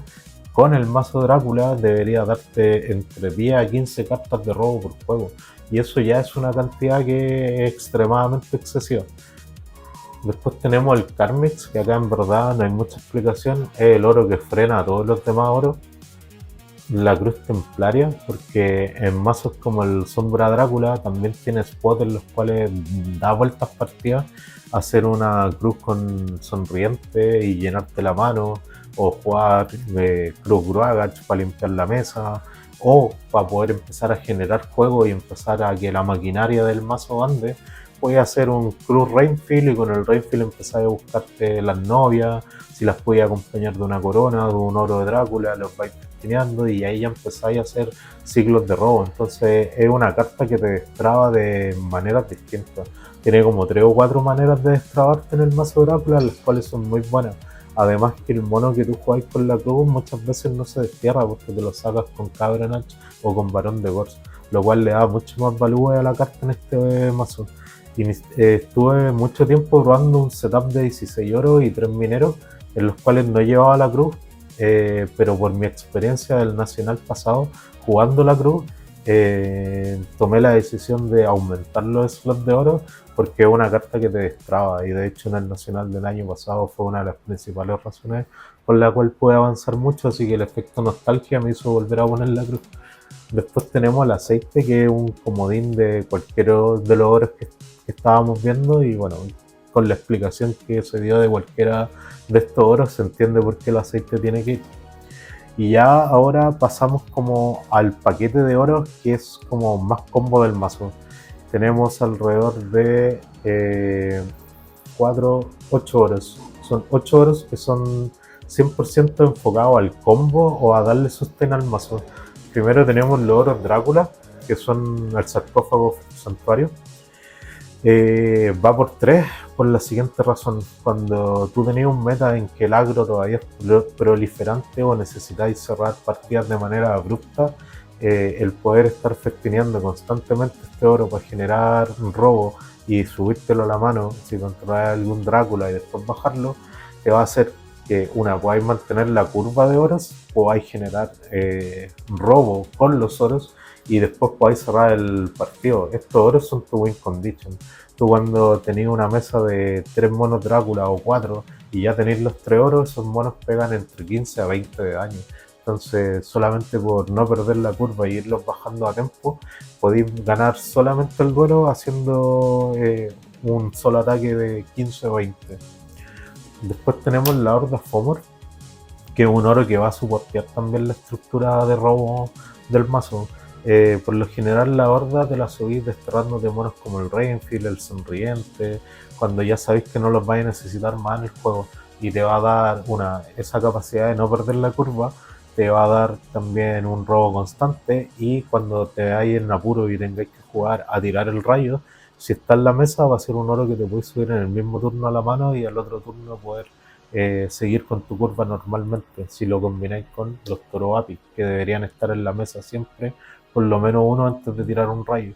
B: con el mazo Drácula, debería darte entre 10 a 15 cartas de robo por juego. Y eso ya es una cantidad que es extremadamente excesiva. Después tenemos el Karmix, que acá en verdad no hay mucha explicación. Es el oro que frena a todos los demás oros. La Cruz Templaria, porque en mazos como el Sombra Drácula también tiene spots en los cuales da vueltas partidas, hacer una cruz con sonriente y llenarte la mano, o jugar Cruz Gruagach para limpiar la mesa, o para poder empezar a generar juego y empezar a que la maquinaria del mazo ande. Puedes hacer un Cruz Rainfield y con el Rainfield empezar a buscarte las novias, si las puedes acompañar de una corona, de un oro de Drácula, los vais destineando y ahí ya empezáis a hacer ciclos de robo. Entonces es una carta que te destraba de maneras distintas. Tiene como 3 o 4 maneras de destrabarte en el mazo Drácula, las cuales son muy buenas. Además que el mono que tú jugáis con la cruz muchas veces no se destierra porque te lo sacas con Cabranach o con Barón de Gors, lo cual le da mucho más valor a la carta en este mazo. Y estuve mucho tiempo probando un setup de 16 oro y 3 mineros, en los cuales no llevaba la cruz, pero por mi experiencia del nacional pasado jugando la cruz, tomé la decisión de aumentar los slots de oro porque es una carta que te destraba, y de hecho en el nacional del año pasado fue una de las principales razones por la cual pude avanzar mucho, así que el efecto nostalgia me hizo volver a poner la cruz. Después tenemos el aceite, que es un comodín de cualquiera de los oros que estábamos viendo, y bueno, con la explicación que se dio de cualquiera de estos oros se entiende por qué el aceite tiene que ir. Y ya ahora pasamos como al paquete de oros, que es como más combo del mazo. Tenemos alrededor de 8 oros. Son 8 oros que son 100% enfocados al combo o a darle sostén al mazo. Primero tenemos los oros Drácula, que son el sarcófago santuario. Va por 3 por la siguiente razón. Cuando tú tenías un meta en que el agro todavía es proliferante o necesitáis cerrar partidas de manera abrupta, el poder estar festineando constantemente este oro para generar un robo y subírtelo a la mano si controlas algún Drácula y después bajarlo, te va a hacer que podáis mantener la curva de oros, podáis generar robo con los oros y después podáis cerrar el partido. Estos oros son tu win condition. Tú cuando tenéis una mesa de 3 monos Drácula o 4 y ya tenéis los 3 oros, esos monos pegan entre 15 a 20 de daño. Entonces solamente por no perder la curva y irlos bajando a tiempo, podéis ganar solamente el duelo haciendo un solo ataque de 15 o 20. Después tenemos la Horda Fomor, que es un oro que va a soportar también la estructura de robo del mazo. Por lo general la horda te la subís desterrando de monos como el Rainfield, el Sonriente, cuando ya sabéis que no los vais a necesitar más en el juego, y te va a dar esa capacidad de no perder la curva, te va a dar también un robo constante, y cuando te vayáis en apuro y tengáis que jugar a tirar el rayo, si está en la mesa va a ser un oro que te puedes subir en el mismo turno a la mano y al otro turno poder seguir con tu curva normalmente, si lo combináis con los Toro Apis, que deberían estar en la mesa siempre, por lo menos uno antes de tirar un rayo.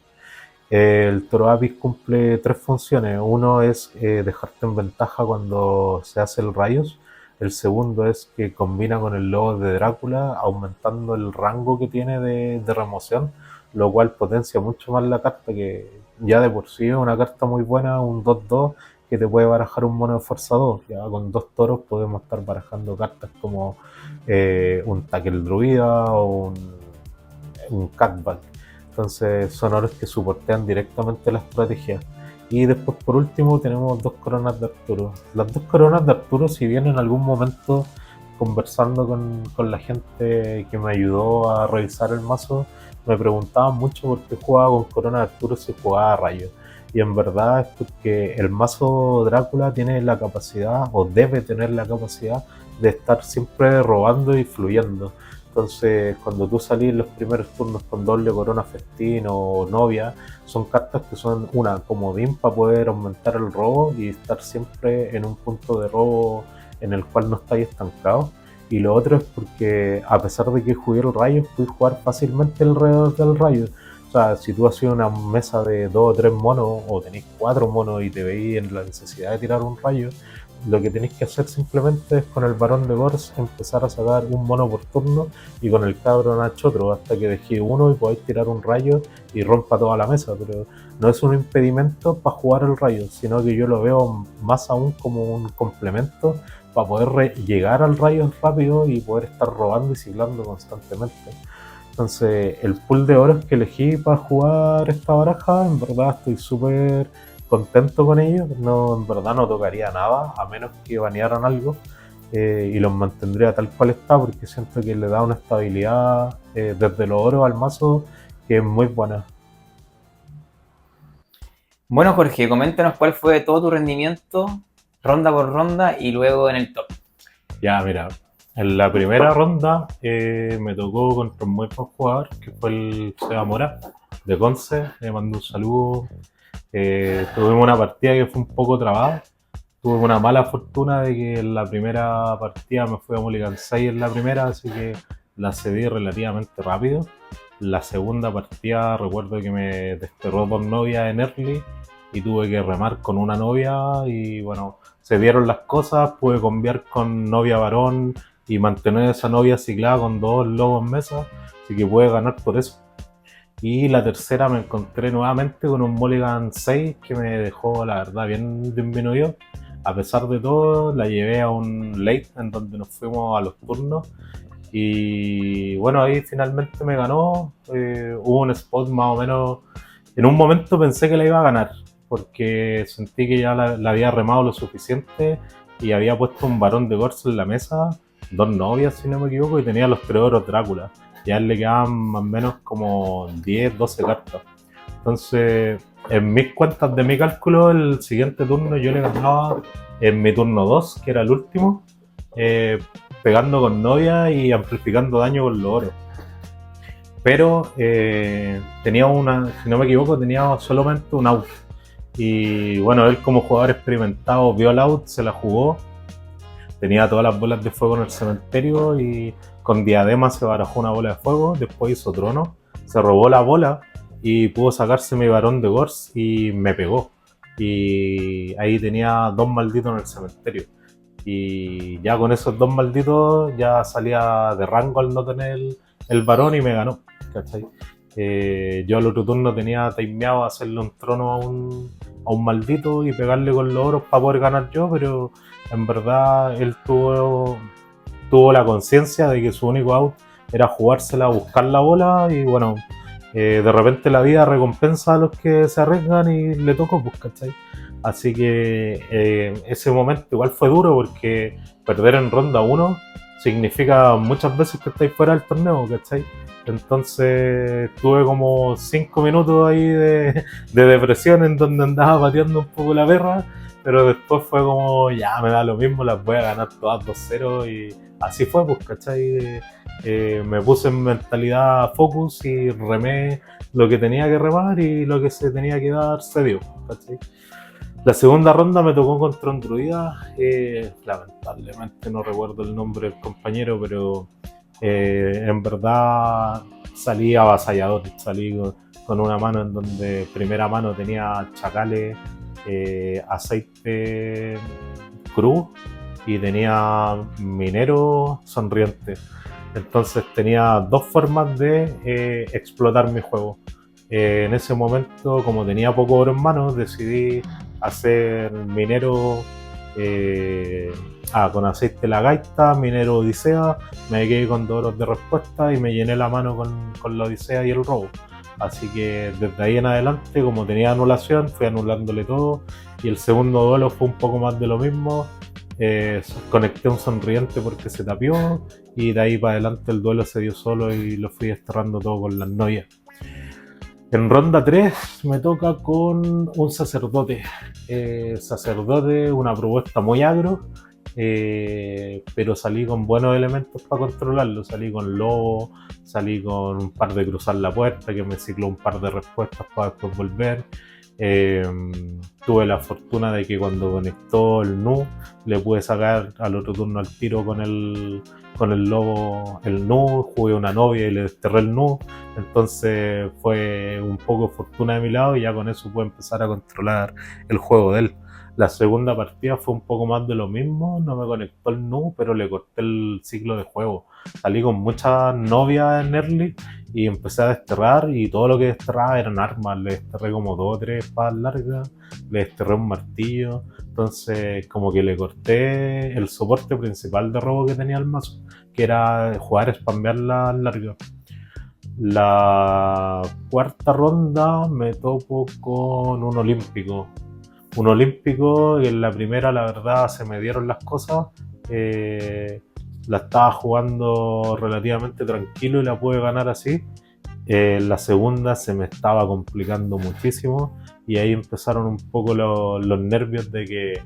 B: El Toro Apis cumple 3 funciones. Uno es dejarte en ventaja cuando se hace el rayos. El segundo es que combina con el logo de Drácula, aumentando el rango que tiene de remoción, lo cual potencia mucho más la carta, que ya de por sí es una carta muy buena, un 2-2 que te puede barajar un mono de fuerza 2. Ya con 2 toros podemos estar barajando cartas como un Tackle Druida o un Catback. Entonces son oros que soportean directamente la estrategia. Y después por último tenemos 2 coronas de Arturo. Las 2 coronas de Arturo, si bien en algún momento conversando con la gente que me ayudó a revisar el mazo, me preguntaban mucho por qué jugaba con Corona de Arturo si jugaba a Rayo. Y en verdad es porque el mazo Drácula tiene la capacidad, o debe tener la capacidad, de estar siempre robando y fluyendo. Entonces, cuando tú salís los primeros turnos con doble corona festín o novia, son cartas que son una comodín para poder aumentar el robo y estar siempre en un punto de robo en el cual no estáis estancados. Y lo otro es porque, a pesar de que jugué el rayo, pude jugar fácilmente alrededor del rayo. O sea, si tú hacías una mesa de 2 o 3 monos, o tenéis 4 monos y te veis en la necesidad de tirar un rayo, lo que tenéis que hacer simplemente es con el varón de Gors empezar a sacar un mono por turno y con el cabro Nacho otro hasta que dejéis uno y podáis tirar un rayo y rompa toda la mesa. Pero no es un impedimento para jugar el rayo, sino que yo lo veo más aún como un complemento para poder llegar al rayo rápido y poder estar robando y ciclando constantemente. Entonces, el pool de oros que elegí para jugar esta baraja, en verdad estoy súper contento con ellos. No, en verdad no tocaría nada, a menos que banearan algo. Y los mantendría tal cual está, porque siento que le da una estabilidad desde los oros al mazo que es muy buena.
A: Bueno, Jorge, coméntanos cuál fue todo tu rendimiento, ronda por ronda y luego en el top.
B: Ya, mira, en la primera ronda me tocó contra un muy buen jugador, que fue el Seba Mora, de Conce. Le mando un saludo. Tuvimos una partida que fue un poco trabada. Tuve una mala fortuna de que en la primera partida me fui a Mulligan 6 en la primera, así que la cedí relativamente rápido. La segunda partida recuerdo que me desterró dos novias en early y tuve que remar con una novia y bueno, se dieron las cosas, pude cambiar con novia varón y mantener esa novia ciclada con dos lobos en mesa, así que pude ganar por eso. Y la tercera me encontré nuevamente con un Mulligan 6 que me dejó la verdad bien disminuido. A pesar de todo, la llevé a un late en donde nos fuimos a los turnos. Y bueno, ahí finalmente me ganó. Hubo un spot más o menos. En un momento pensé que la iba a ganar, porque sentí que ya la había remado lo suficiente y había puesto un varón de Gors en la mesa, dos novias si no me equivoco, y tenía los tres oros Drácula. Ya a él le quedaban más o menos como 10, 12 cartas. Entonces, en mis cuentas de mi cálculo, el siguiente turno yo le ganaba en mi turno 2, que era el último, pegando con novia y amplificando daño con los oros. Pero tenía una, si no me equivoco, tenía solamente un out. Y bueno, él como jugador experimentado vio el out, se la jugó, tenía todas las bolas de fuego en el cementerio y con diadema se barajó una bola de fuego, después hizo trono, se robó la bola y pudo sacarse mi varón de Gors y me pegó. Y ahí tenía dos malditos en el cementerio. Y ya con esos dos malditos ya salía de rango al no tener el varón y me ganó, ¿cachai? Yo al otro turno tenía timeado hacerle un trono a un maldito y pegarle con los oros para poder ganar yo, pero en verdad él tuvo la conciencia de que su único out era jugársela a buscar la bola y bueno, de repente la vida recompensa a los que se arriesgan y le tocó, pues, ¿cachai? Así que ese momento igual fue duro porque perder en ronda 1 significa muchas veces que estáis fuera del torneo, ¿cachai? Entonces tuve como 5 minutos ahí de depresión en donde andaba pateando un poco la perra, pero después fue como, ya me da lo mismo, las voy a ganar todas 2-0 y así fue, pues, ¿cachai? Me puse en mentalidad focus y remé lo que tenía que remar y lo que se tenía que dar se dio, ¿cachai? La segunda ronda me tocó contra un druida, lamentablemente no recuerdo el nombre del compañero, pero en verdad salí avasallador, salí con una mano en donde primera mano tenía chacales, aceite cruz y tenía minero sonriente. Entonces tenía dos formas de explotar mi juego. En ese momento, como tenía poco oro en mano, decidí hacer minero con aceite de la gaita, minero odisea, me quedé con 2 oros de respuesta y me llené la mano con la odisea y el robo. Así que desde ahí en adelante, como tenía anulación, fui anulándole todo y el segundo duelo fue un poco más de lo mismo. conecté un sonriente porque se tapió y de ahí para adelante el duelo se dio solo y lo fui desterrando todo con las novias. En ronda 3 me toca con un sacerdote. Sacerdote, una propuesta muy agro, pero salí con buenos elementos para controlarlo. Salí con lobo, salí con un par de cruzar la puerta que me cicló un par de respuestas para después volver. Eh, Tuve la fortuna de que cuando conectó el Nu le pude sacar al otro turno al tiro con el lobo el Nu, jugué una novia y le desterré el Nu, entonces fue un poco fortuna de mi lado y ya con eso pude empezar a controlar el juego de él. La segunda partida fue un poco más de lo mismo, no me conectó el Nu, pero le corté el ciclo de juego. Salí con muchas novias en early y empecé a desterrar y todo lo que desterraba eran armas. Le desterré como 2 o 3 espadas largas, le desterré un martillo, entonces como que le corté el soporte principal de robo que tenía el mazo, que era jugar spambear las largas. La cuarta ronda me topo con un olímpico. Un olímpico y en la primera la verdad se me dieron las cosas. La estaba jugando relativamente tranquilo y la pude ganar así. La segunda se me estaba complicando muchísimo y ahí empezaron un poco los nervios de que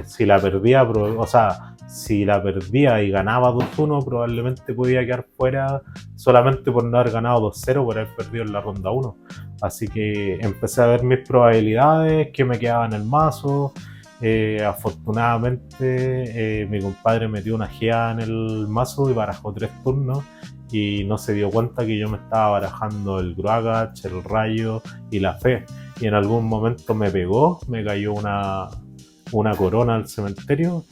B: si la perdía, o sea, si la perdía y ganaba 2-1 probablemente podía quedar fuera solamente por no haber ganado 2-0 por haber perdido en la ronda 1. Así que empecé a ver mis probabilidades, que me quedaba en el mazo. Afortunadamente mi compadre metió una GEA en el mazo y barajó 3 turnos y no se dio cuenta que yo me estaba barajando el Gruagach, el Rayo y la Fe, y en algún momento me pegó, me cayó una corona al cementerio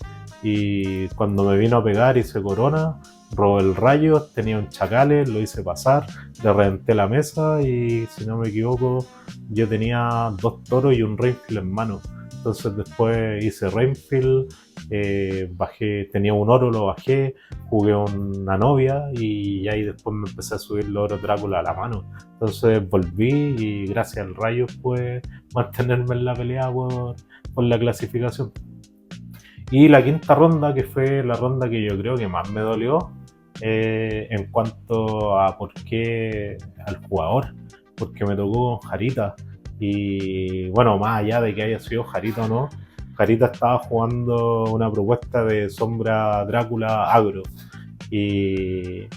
B: y cuando me vino a pegar hice corona, robé el Rayo, tenía un Chacales, lo hice pasar, le reventé la mesa y si no me equivoco yo tenía 2 toros y un Rainfield en mano. Entonces después hice Rainfield, bajé, tenía un oro, lo bajé, jugué una novia y ahí después me empecé a subir los oros Drácula a la mano. Entonces volví y gracias al Rayo pude mantenerme en la pelea por la clasificación. Y la quinta ronda, que fue la ronda que yo creo que más me dolió en cuanto a por qué al jugador, porque me tocó con Jarita. Y bueno, más allá de que haya sido Jarita o no, Jarita estaba jugando una propuesta de sombra Drácula agro. Y,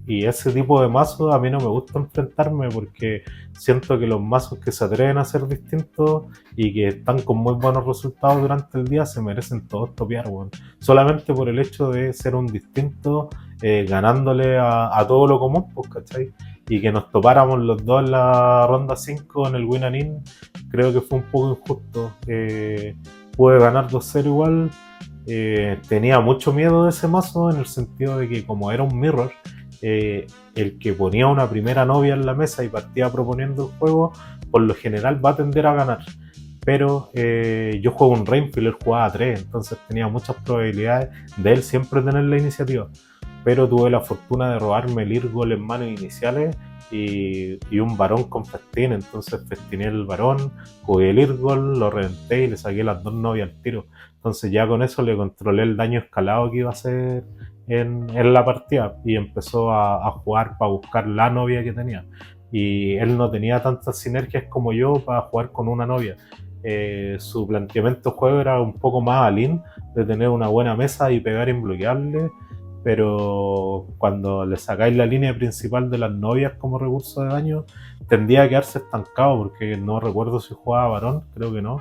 B: y ese tipo de mazos a mí no me gusta enfrentarme porque siento que los mazos que se atreven a ser distintos y que están con muy buenos resultados durante el día se merecen todos topear, bueno. Solamente por el hecho de ser un distinto, ganándole a todo lo común, pues, ¿cachai? Y que nos topáramos los dos en la ronda 5 en el win and in, creo que fue un poco injusto. Pude ganar 2-0 igual. Tenía mucho miedo de ese mazo en el sentido de que como era un mirror, el que ponía una primera novia en la mesa y partía proponiendo el juego, por lo general va a tender a ganar. Pero yo juego un Rainfield, él jugaba 3, entonces tenía muchas probabilidades de él siempre tener la iniciativa. Pero tuve la fortuna de robarme el Irgol en manos iniciales y un varón con festín, entonces festiné el varón, jugué el Irgol, lo reventé y le saqué las 2 novias al tiro. Entonces ya con eso le controlé el daño escalado que iba a hacer en la partida y empezó a jugar para buscar la novia que tenía. Y él no tenía tantas sinergias como yo para jugar con una novia. Su planteamiento de juego era un poco más alin, de tener una buena mesa y pegar imbloqueable, pero cuando le sacáis la línea principal de las novias como recurso de daño, tendía a quedarse estancado, porque no recuerdo si jugaba varón, creo que no,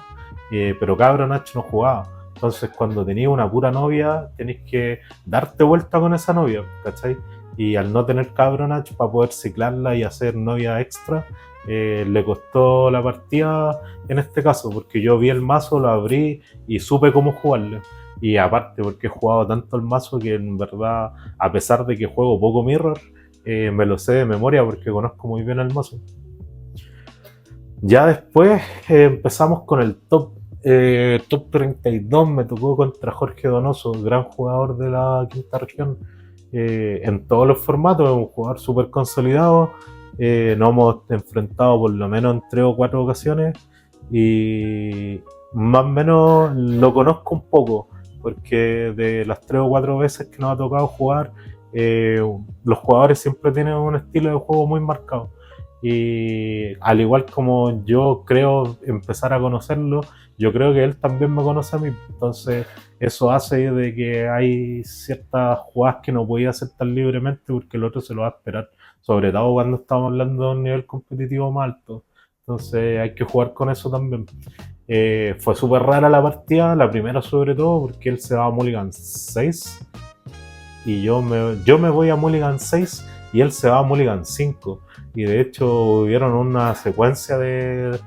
B: pero Cabro Nacho no jugaba. Entonces cuando tenéis una pura novia, tenéis que darte vuelta con esa novia, ¿cachai? Y al no tener Cabro Nacho para poder ciclarla y hacer novia extra, le costó la partida en este caso, porque yo vi el mazo, lo abrí y supe cómo jugarle. Y aparte porque he jugado tanto el mazo que en verdad, a pesar de que juego poco mirror, me lo sé de memoria porque conozco muy bien el mazo. Ya después empezamos con el top 32, me tocó contra Jorge Donoso, gran jugador de la quinta región, en todos los formatos, un jugador súper consolidado. Nos hemos enfrentado por lo menos en 3 o 4 ocasiones y más o menos lo conozco un poco, porque de las 3 o 4 veces que nos ha tocado jugar, los jugadores siempre tienen un estilo de juego muy marcado. Y al igual como yo creo empezar a conocerlo, yo creo que él también me conoce a mí. Entonces eso hace de que hay ciertas jugadas que no podía hacer tan libremente porque el otro se lo va a esperar, sobre todo cuando estamos hablando de un nivel competitivo más alto. Entonces hay que jugar con eso también. Fue súper rara la partida, la primera sobre todo, porque él se va a Mulligan 6 y yo me voy a Mulligan 6 y él se va a Mulligan 5. Y de hecho hubieron una secuencia de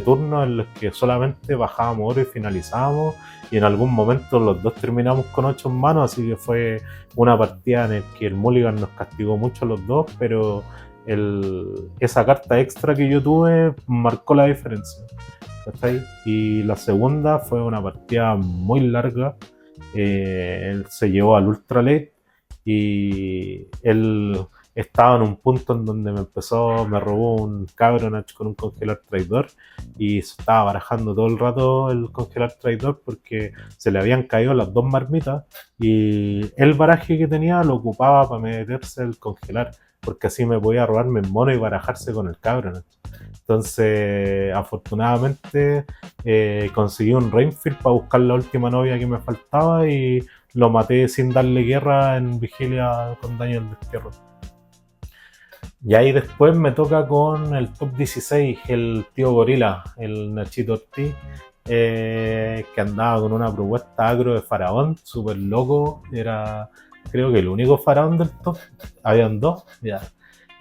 B: turnos en los que solamente bajábamos oro y finalizábamos, y en algún momento los dos terminamos con 8 en mano, así que fue una partida en la que el Mulligan nos castigó mucho a los dos, pero esa carta extra que yo tuve marcó la diferencia. ¿Cachai? Y la segunda fue una partida muy larga. Él se llevó al Ultra Late y él estaba en un punto en donde me robó un Cabronach con un congelar traidor y se estaba barajando todo el rato el congelar traidor porque se le habían caído las 2 marmitas y el baraje que tenía lo ocupaba para meterse el congelar, porque así me podía robar mi mono y barajarse con el Cabronach. Entonces, afortunadamente, conseguí un Rainfield para buscar la última novia que me faltaba y lo maté sin darle guerra en vigilia con daño del destierro. Y ahí después me toca con el top 16, el tío Gorila, el Nachito Ortiz, que andaba con una propuesta agro de faraón, súper loco. Era, creo que el único faraón del top. Habían 2, ya.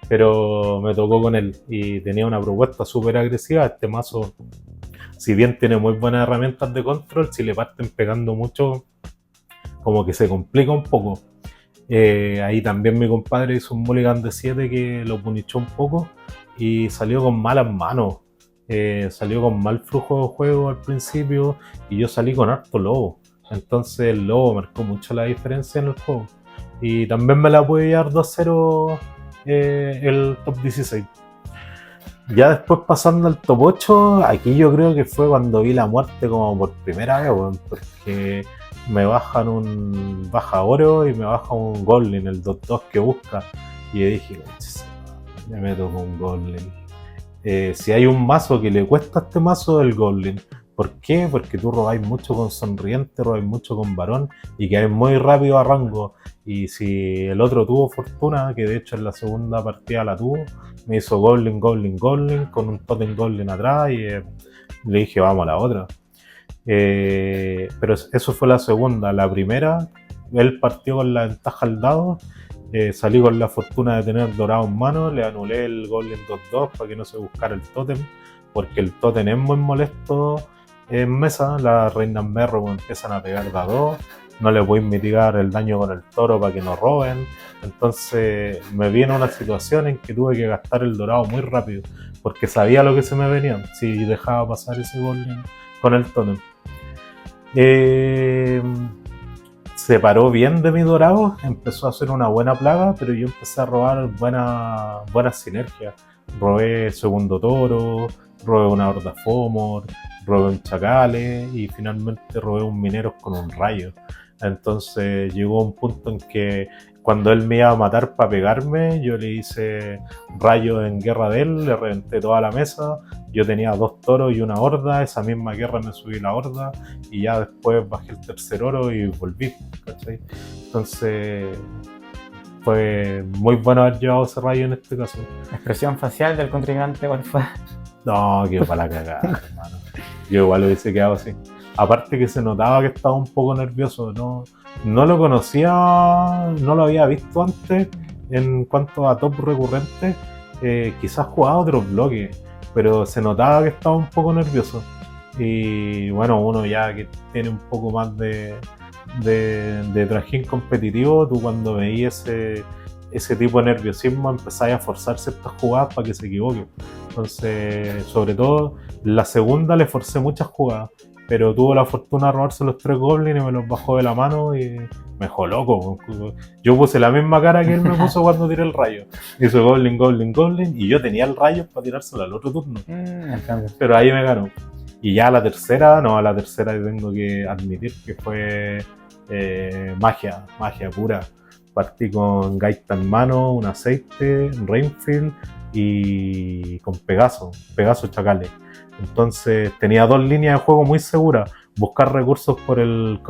B: Pero me tocó con él y tenía una propuesta súper agresiva. Este mazo, si bien tiene muy buenas herramientas de control, si le parten pegando mucho, como que se complica un poco. Ahí también mi compadre hizo un mulligan de 7 que lo punichó un poco y salió con malas manos. Salió con mal flujo de juego al principio y yo salí con harto lobo. Entonces el lobo marcó mucho la diferencia en el juego. Y también me la pude llevar 2-0 el top 16. Ya después pasando al top 8, aquí yo creo que fue cuando vi la muerte como por primera vez, bueno, porque me bajan un baja oro y me baja un Goblin, el 2-2 que busca. Y yo dije, me meto con un Goblin. Si hay un mazo que le cuesta a este mazo, el Goblin. ¿Por qué? Porque tú robáis mucho con Sonriente, robáis mucho con Varón y quedáis muy rápido a rango. Y si el otro tuvo fortuna, que de hecho en la segunda partida la tuvo, me hizo Goblin, Goblin, Goblin, con un Totem Goblin atrás y le dije, vamos a la otra. Pero eso fue la segunda. La primera, él partió con la ventaja al dado. Salí con la fortuna de tener dorado en mano, le anulé el Goblin 2-2 para que no se buscara el Totem, porque el Totem es muy molesto en mesa. Las reinas merro empiezan a pegar de a 2, no le voy a mitigar el daño con el toro para que no roben. Entonces me vi en una situación en que tuve que gastar el dorado muy rápido, porque sabía lo que se me venía si dejaba pasar ese Goblin con el Totem. Se paró bien de mi dorado, empezó a hacer una buena plaga, pero yo empecé a robar buenas sinergias. Robé segundo toro, robé una horda Fomor, robé un chacales y finalmente robé un mineros con un rayo. Entonces llegó un punto en que cuando él me iba a matar para pegarme, yo le hice rayo en guerra de él, le reventé toda la mesa. Yo tenía 2 toros y una horda, esa misma guerra me subí la horda y ya después bajé el tercer oro y volví, ¿cachai? Entonces fue muy bueno haber llevado ese rayo en este caso.
A: La expresión facial del contrincante, ¿cuál fue?
B: No, que para la cagada, hermano. Yo igual lo hubiese quedado así. Aparte que se notaba que estaba un poco nervioso, no lo conocía, no lo había visto antes en cuanto a top recurrente. Quizás jugaba otros bloques, pero se notaba que estaba un poco nervioso. Y bueno, uno ya que tiene un poco más de trajín competitivo, tú cuando veías ese tipo de nerviosismo empezáis a forzar ciertas jugadas para que se equivoque. Entonces, sobre todo, la segunda le forcé muchas jugadas, pero tuvo la fortuna de robarse los 3 goblins y me los bajó de la mano y me dejó loco. Yo puse la misma cara que él me puso cuando tiré el rayo. Hizo goblin, goblin, goblin y yo tenía el rayo para tirárselo al otro turno. Pero ahí me ganó. Y ya a la tercera tengo que admitir que fue magia pura. Partí con gaita en mano, un aceite, Rainfield y con Pegaso Chacales. Entonces tenía dos líneas de juego muy seguras: buscar recursos con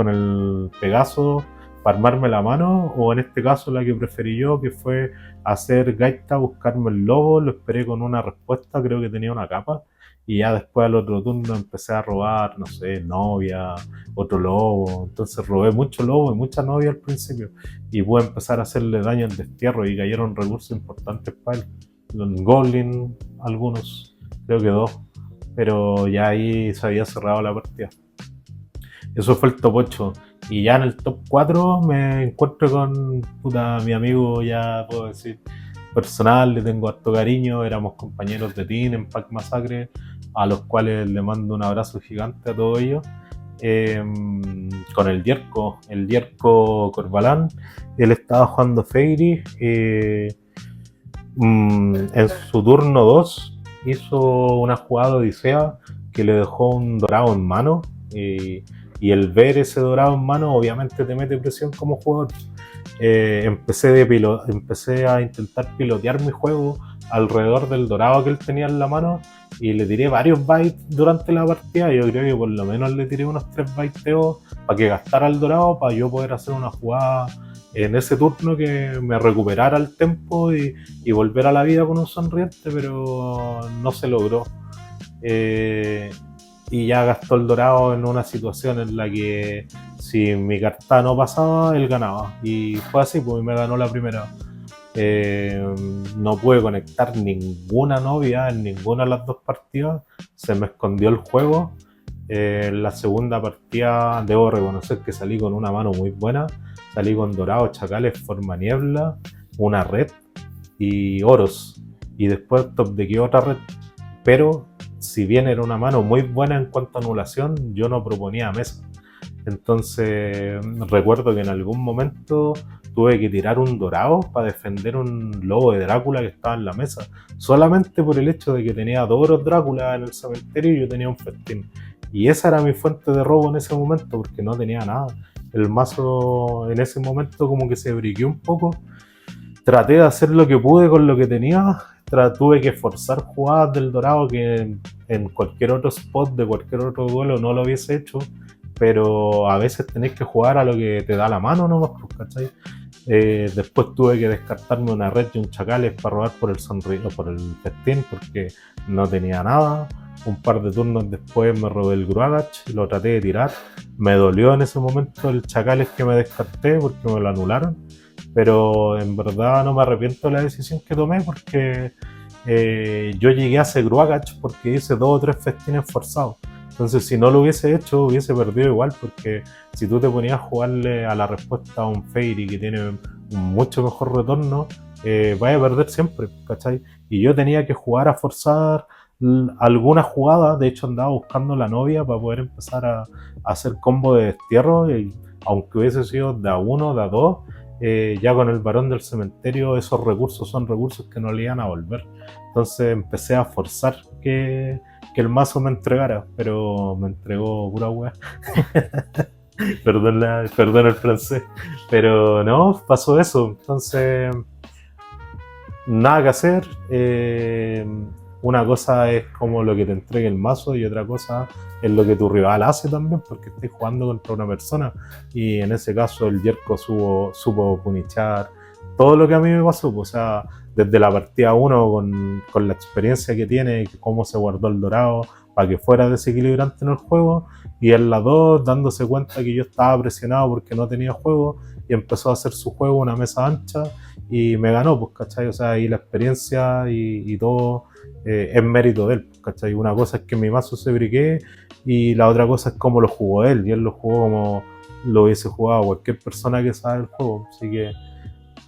B: el Pegaso para armarme la mano, o en este caso la que preferí yo, que fue hacer gaita, buscarme el lobo. Lo esperé con una respuesta, creo que tenía una capa, y ya después al otro turno empecé a robar, no sé, novia, otro lobo. Entonces robé mucho lobo y mucha novia al principio, y pude empezar a hacerle daño al destierro, y cayeron recursos importantes para él. Los goblin, algunos, creo que dos, pero ya ahí se había cerrado la partida. Eso fue el top 8. Y ya en el top 4 me encuentro con mi amigo, ya puedo decir, personal, le tengo harto cariño. Éramos compañeros de team en Pack Masacre, a los cuales le mando un abrazo gigante a todos ellos. Con el Dierco Corbalán. Él estaba jugando Fairy. En su turno 2 hizo una jugada de Odisea que le dejó un dorado en mano. Y el ver ese dorado en mano obviamente te mete presión como jugador. Empecé a intentar pilotear mi juego alrededor del dorado que él tenía en la mano, y le tiré varios bytes durante la partida. Yo creo que por lo menos le tiré unos 3 byteos para que gastara el dorado, para yo poder hacer una jugada en ese turno que me recuperara el tempo y volver a la vida con un sonriente, pero no se logró. Y ya gastó el dorado en una situación en la que si mi carta no pasaba, él ganaba. Y fue así, pues me ganó la primera. No pude conectar ninguna novia en ninguna de las dos partidas. Se me escondió el juego. En la segunda partida debo reconocer que salí con una mano muy buena. Salí con dorado, chacales, forma niebla, una red y oros. Y después top decké otra red. Pero si bien era una mano muy buena en cuanto a anulación, yo no proponía mesa. Entonces recuerdo que en algún momento tuve que tirar un dorado para defender un lobo de Drácula que estaba en la mesa, solamente por el hecho de que tenía 2 oros Drácula en el cementerio y yo tenía un festín. Y esa era mi fuente de robo en ese momento, porque no tenía nada. El mazo en ese momento como que se briqueó un poco. Traté de hacer lo que pude con lo que tenía. Tuve que forzar jugadas del dorado que en cualquier otro spot de cualquier otro duelo no lo hubiese hecho, pero a veces tenés que jugar a lo que te da la mano nomás, ¿cachai? Después tuve que descartarme una red y un chacales para robar por el festín, porque no tenía nada. Un par de turnos después me robé el Gruagach, lo traté de tirar. Me dolió en ese momento el chacales que me descarté porque me lo anularon, pero en verdad no me arrepiento de la decisión que tomé, porque yo llegué a hacer Gruagach porque hice 2 o 3 festines forzados. Entonces si no lo hubiese hecho, hubiese perdido igual, porque si tú te ponías a jugarle a la respuesta a un Fairy que tiene un mucho mejor retorno, vaya a perder siempre, ¿cachai? Y yo tenía que jugar a forzar alguna jugada. De hecho andaba buscando la novia para poder empezar a hacer combo de destierro, y aunque hubiese sido de a 1, de a 2, ya con el varón del cementerio esos recursos son recursos que no le iban a volver. Entonces empecé a forzar que el mazo me entregara, pero me entregó pura wea. Perdón el francés, pero no, pasó eso. Entonces nada que hacer. Una cosa es como lo que te entregue el mazo, y otra cosa es lo que tu rival hace también, porque estás jugando contra una persona. Y en ese caso el Dierco supo punichar todo lo que a mí me pasó. O sea, desde la partida 1 con la experiencia que tiene, cómo se guardó el dorado para que fuera desequilibrante en el juego, y en la 2 dándose cuenta que yo estaba presionado porque no tenía juego, y empezó a hacer su juego una mesa ancha y me ganó, pues, ¿cachai? O sea, y la experiencia y todo es mérito de él, ¿cachai? Una cosa es que mi mazo se briquee, y la otra cosa es cómo lo jugó él, y él lo jugó como lo hubiese jugado cualquier persona que sabe el juego. Así que,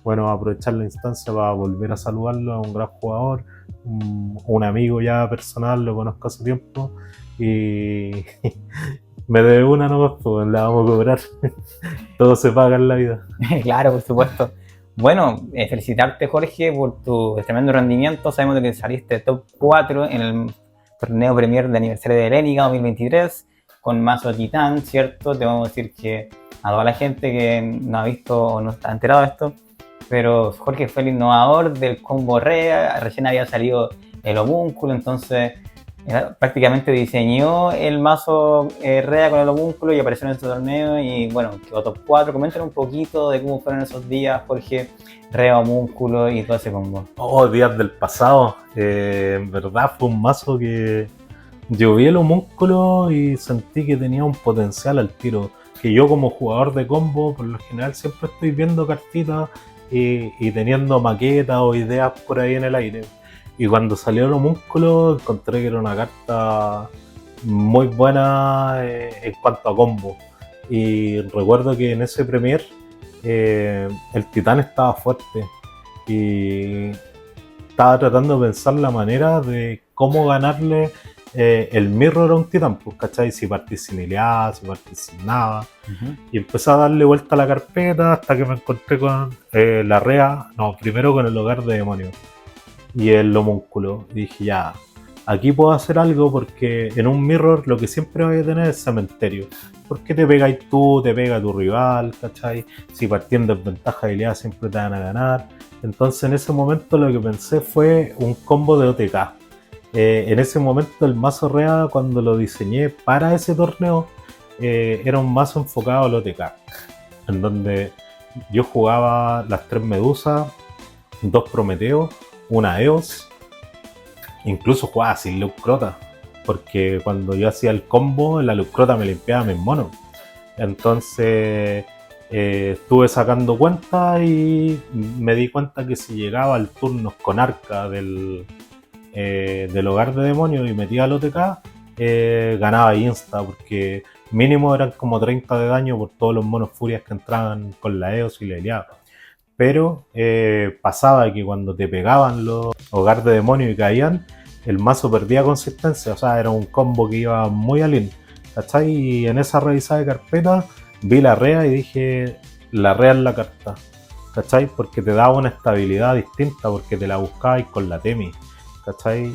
B: bueno, aprovechar la instancia para volver a saludarlo. A un gran jugador, un amigo ya personal, lo conozco hace tiempo, y me debe una nomás, pues la vamos a cobrar. Todo se paga en la vida.
A: Claro, por supuesto. Bueno, felicitarte, Jorge, por tu tremendo rendimiento. Sabemos de que saliste top 4 en el torneo Premier de aniversario de Helénica 2023 con mazo Titán, ¿cierto? Te vamos a decir que a toda la gente que no ha visto o no está enterado de esto, pero Jorge fue el innovador del combo Rea, recién había salido el homúnculo, entonces prácticamente diseñó el mazo Rea con el homúnculo y apareció en este torneo y bueno, quedó top 4. Coméntanos un poquito de cómo fueron esos días, Jorge, Rea, homúnculo y todo ese combo.
B: Oh, días del pasado. En verdad fue un mazo que yo vi el homúnculo y sentí que tenía un potencial al tiro. Que yo como jugador de combo, por lo general siempre estoy viendo cartitas y teniendo maquetas o ideas por ahí en el aire. Y cuando salió el homúnculo encontré que era una carta muy buena en cuanto a combo. Y recuerdo que en ese Premier el Titán estaba fuerte y estaba tratando de pensar la manera de cómo ganarle el mirror a un Titán, pues, ¿cachai? Si partís sin Ileada, si partís sin nada. Y empecé a darle vuelta a la carpeta hasta que me encontré con la Rea, no, primero con el Hogar de Demonios y el homúnculo. Y dije, ya, aquí puedo hacer algo porque en un mirror lo que siempre voy a tener es cementerio. Porque te pegáis tú, te pega tu rival, ¿cachai? Si partiendo en desventaja de habilidad siempre te van a ganar. Entonces en ese momento lo que pensé fue un combo de OTK. En ese momento el mazo Rea, cuando lo diseñé para ese torneo, era un mazo enfocado al OTK. En donde yo jugaba las 3 Medusas, 2 Prometeos, una EOS, incluso jugaba sin Lucrota, porque cuando yo hacía el combo, la Lucrota me limpiaba mis monos. Entonces estuve sacando cuentas y me di cuenta que si llegaba al turno con arca del Hogar de Demonios y metía al OTK, ganaba insta, porque mínimo eran como 30 de daño por todos los monos furias que entraban con la EOS y la Iliada. Pero pasaba que cuando te pegaban los Hogar de Demonios y caían, el mazo perdía consistencia, o sea, era un combo que iba muy al in, ¿cachai? Y en esa revisada de carpeta vi la Rea y dije, la Rea es la carta, ¿cachai? Porque te daba una estabilidad distinta, porque te la buscabais con la Temi, ¿cachai?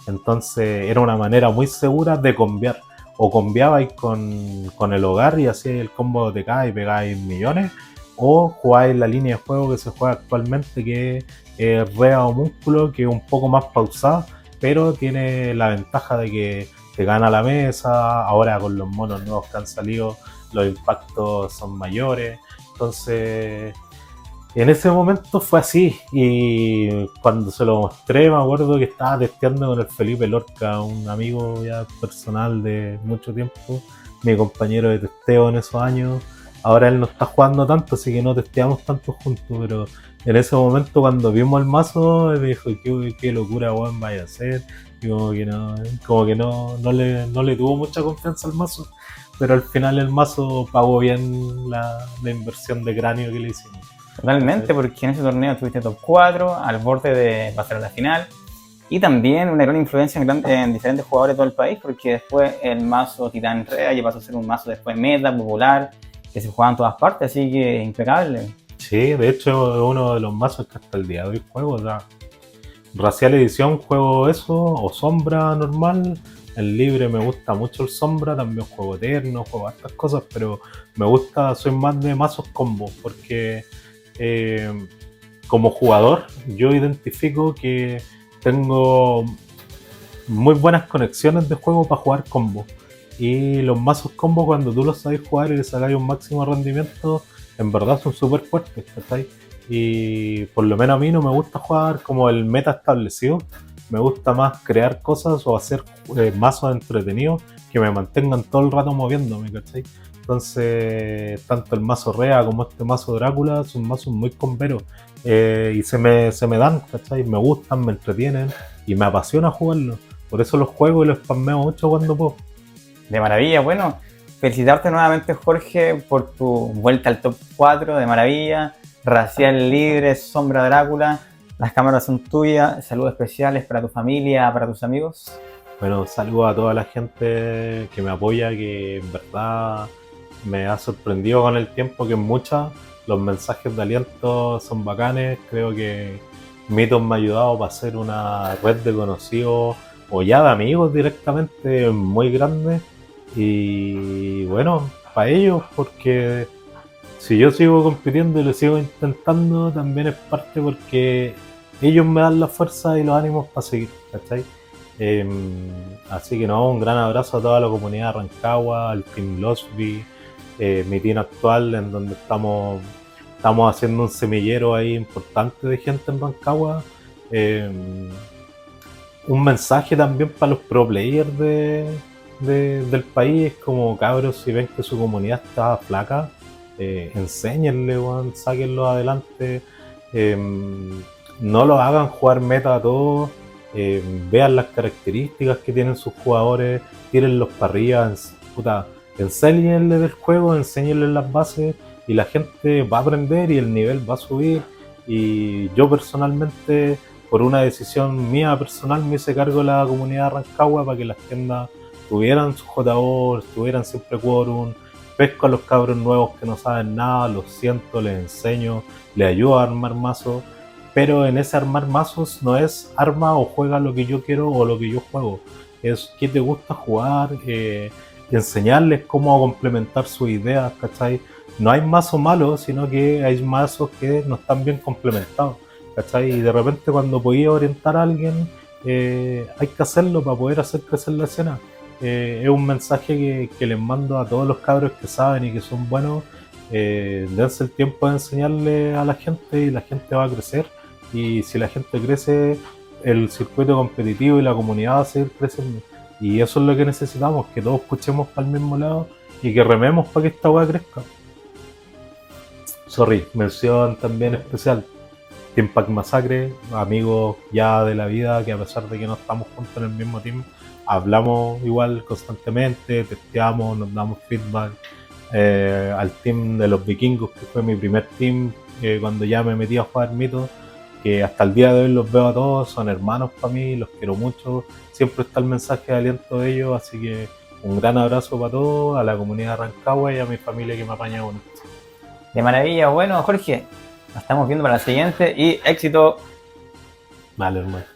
B: Entonces era una manera muy segura de combiar, o combiabais con el Hogar y hacíais el combo de OTK y pegáis millones, o jugáis la línea de juego que se juega actualmente, que es Rea Homúnculo, que es un poco más pausada, pero tiene la ventaja de que te gana la mesa. Ahora con los monos nuevos que han salido, los impactos son mayores. Entonces, en ese momento fue así. Y cuando se lo mostré, me acuerdo que estaba testeando con el Felipe Lorca, un amigo ya personal de mucho tiempo, mi compañero de testeo en esos años. Ahora él no está jugando tanto, así que no testeamos tanto juntos, pero en ese momento cuando vimos el mazo, me dijo, qué locura, weón, vaya a hacer. Y como que no le tuvo mucha confianza al mazo, pero al final el mazo pagó bien la inversión de cráneo que le hicimos.
A: Totalmente, porque en ese torneo estuviste top 4, al borde de pasar a la final. Y también una gran influencia en diferentes jugadores de todo el país, porque después el mazo Titán Rea ya pasó a ser un mazo después meta, popular, que se juega en todas partes, así que impecable.
B: Sí, de hecho es uno de los mazos que hasta el día de hoy juego. O sea, Racial Edición juego eso, o Sombra normal. En libre me gusta mucho el Sombra, también juego Eterno, juego estas cosas, pero me gusta, soy más de mazos combo, porque como jugador yo identifico que tengo muy buenas conexiones de juego para jugar combo. Y los mazos combo, cuando tú los sabes jugar y le sacáis un máximo rendimiento, en verdad son súper fuertes, ¿cachai? Y por lo menos a mí no me gusta jugar como el meta establecido. Me gusta más crear cosas o hacer mazos entretenidos que me mantengan todo el rato moviéndome, ¿cachai? Entonces, tanto el mazo Rea como este mazo Drácula son mazos muy comberos. Y se me dan, ¿cachai? Me gustan, me entretienen y me apasiona jugarlos. Por eso los juego y los spameo mucho cuando puedo.
A: De maravilla, bueno, felicitarte nuevamente, Jorge, por tu vuelta al top 4, de maravilla. Racial Libre, Sombra Drácula, las cámaras son tuyas. Saludos especiales para tu familia, para tus amigos.
B: Bueno, saludo a toda la gente que me apoya, que en verdad me ha sorprendido con el tiempo, que muchas. Los mensajes de aliento son bacanes. Creo que Mitos me ha ayudado para hacer una red de conocidos, o ya de amigos directamente muy grandes. Y bueno, para ellos, porque si yo sigo compitiendo y lo sigo intentando, también es parte porque ellos me dan la fuerza y los ánimos para seguir, ¿cachai? Eh, Así que no, un gran abrazo a toda la comunidad de Rancagua, al Team Losby, mi team actual, en donde estamos haciendo un semillero ahí importante de gente en Rancagua. Eh, un mensaje también para los pro players del país, como cabros, si ven que su comunidad está flaca, enséñenle, weón, sáquenlo adelante, eh, no lo hagan jugar meta a todos, vean las características que tienen sus jugadores, tírenlos para arriba, puta, enséñenle del juego, enséñenle las bases y la gente va a aprender y el nivel va a subir. Y yo personalmente, por una decisión mía personal, me hice cargo de la comunidad de Rancagua para que las tiendas tuvieran su JO, tuvieran siempre quórum. Pesco a los cabros nuevos que no saben nada, los siento, les enseño, les ayudo a armar mazos, pero en ese armar mazos no es arma o juega lo que yo quiero o lo que yo juego, es qué te gusta jugar, enseñarles cómo complementar sus ideas, ¿cachai? No hay mazo malo, sino que hay mazos que no están bien complementados, ¿cachai? Y de repente cuando podía orientar a alguien, hay que hacerlo para poder hacer crecer la escena. Es un mensaje que les mando a todos los cabros que saben y que son buenos. Dense el tiempo de enseñarle a la gente y la gente va a crecer. Y si la gente crece, el circuito competitivo y la comunidad va a seguir creciendo. Y eso es lo que necesitamos, que todos escuchemos para el mismo lado y que rememos para que esta weá crezca. Sorry, mención también especial. Team Pack Massacre, amigos ya de la vida, que a pesar de que no estamos juntos en el mismo team, hablamos igual constantemente, testeamos, nos damos feedback. Al team de los vikingos, que fue mi primer team, cuando ya me metí a jugar Mito, que hasta el día de hoy los veo a todos, son hermanos para mí, los quiero mucho, siempre está el mensaje de aliento de ellos, así que un gran abrazo para todos, a la comunidad de Rancagua y a mi familia que me apaña con esto.
A: De maravilla, bueno, Jorge, nos estamos viendo para la siguiente y éxito.
B: Vale, hermano.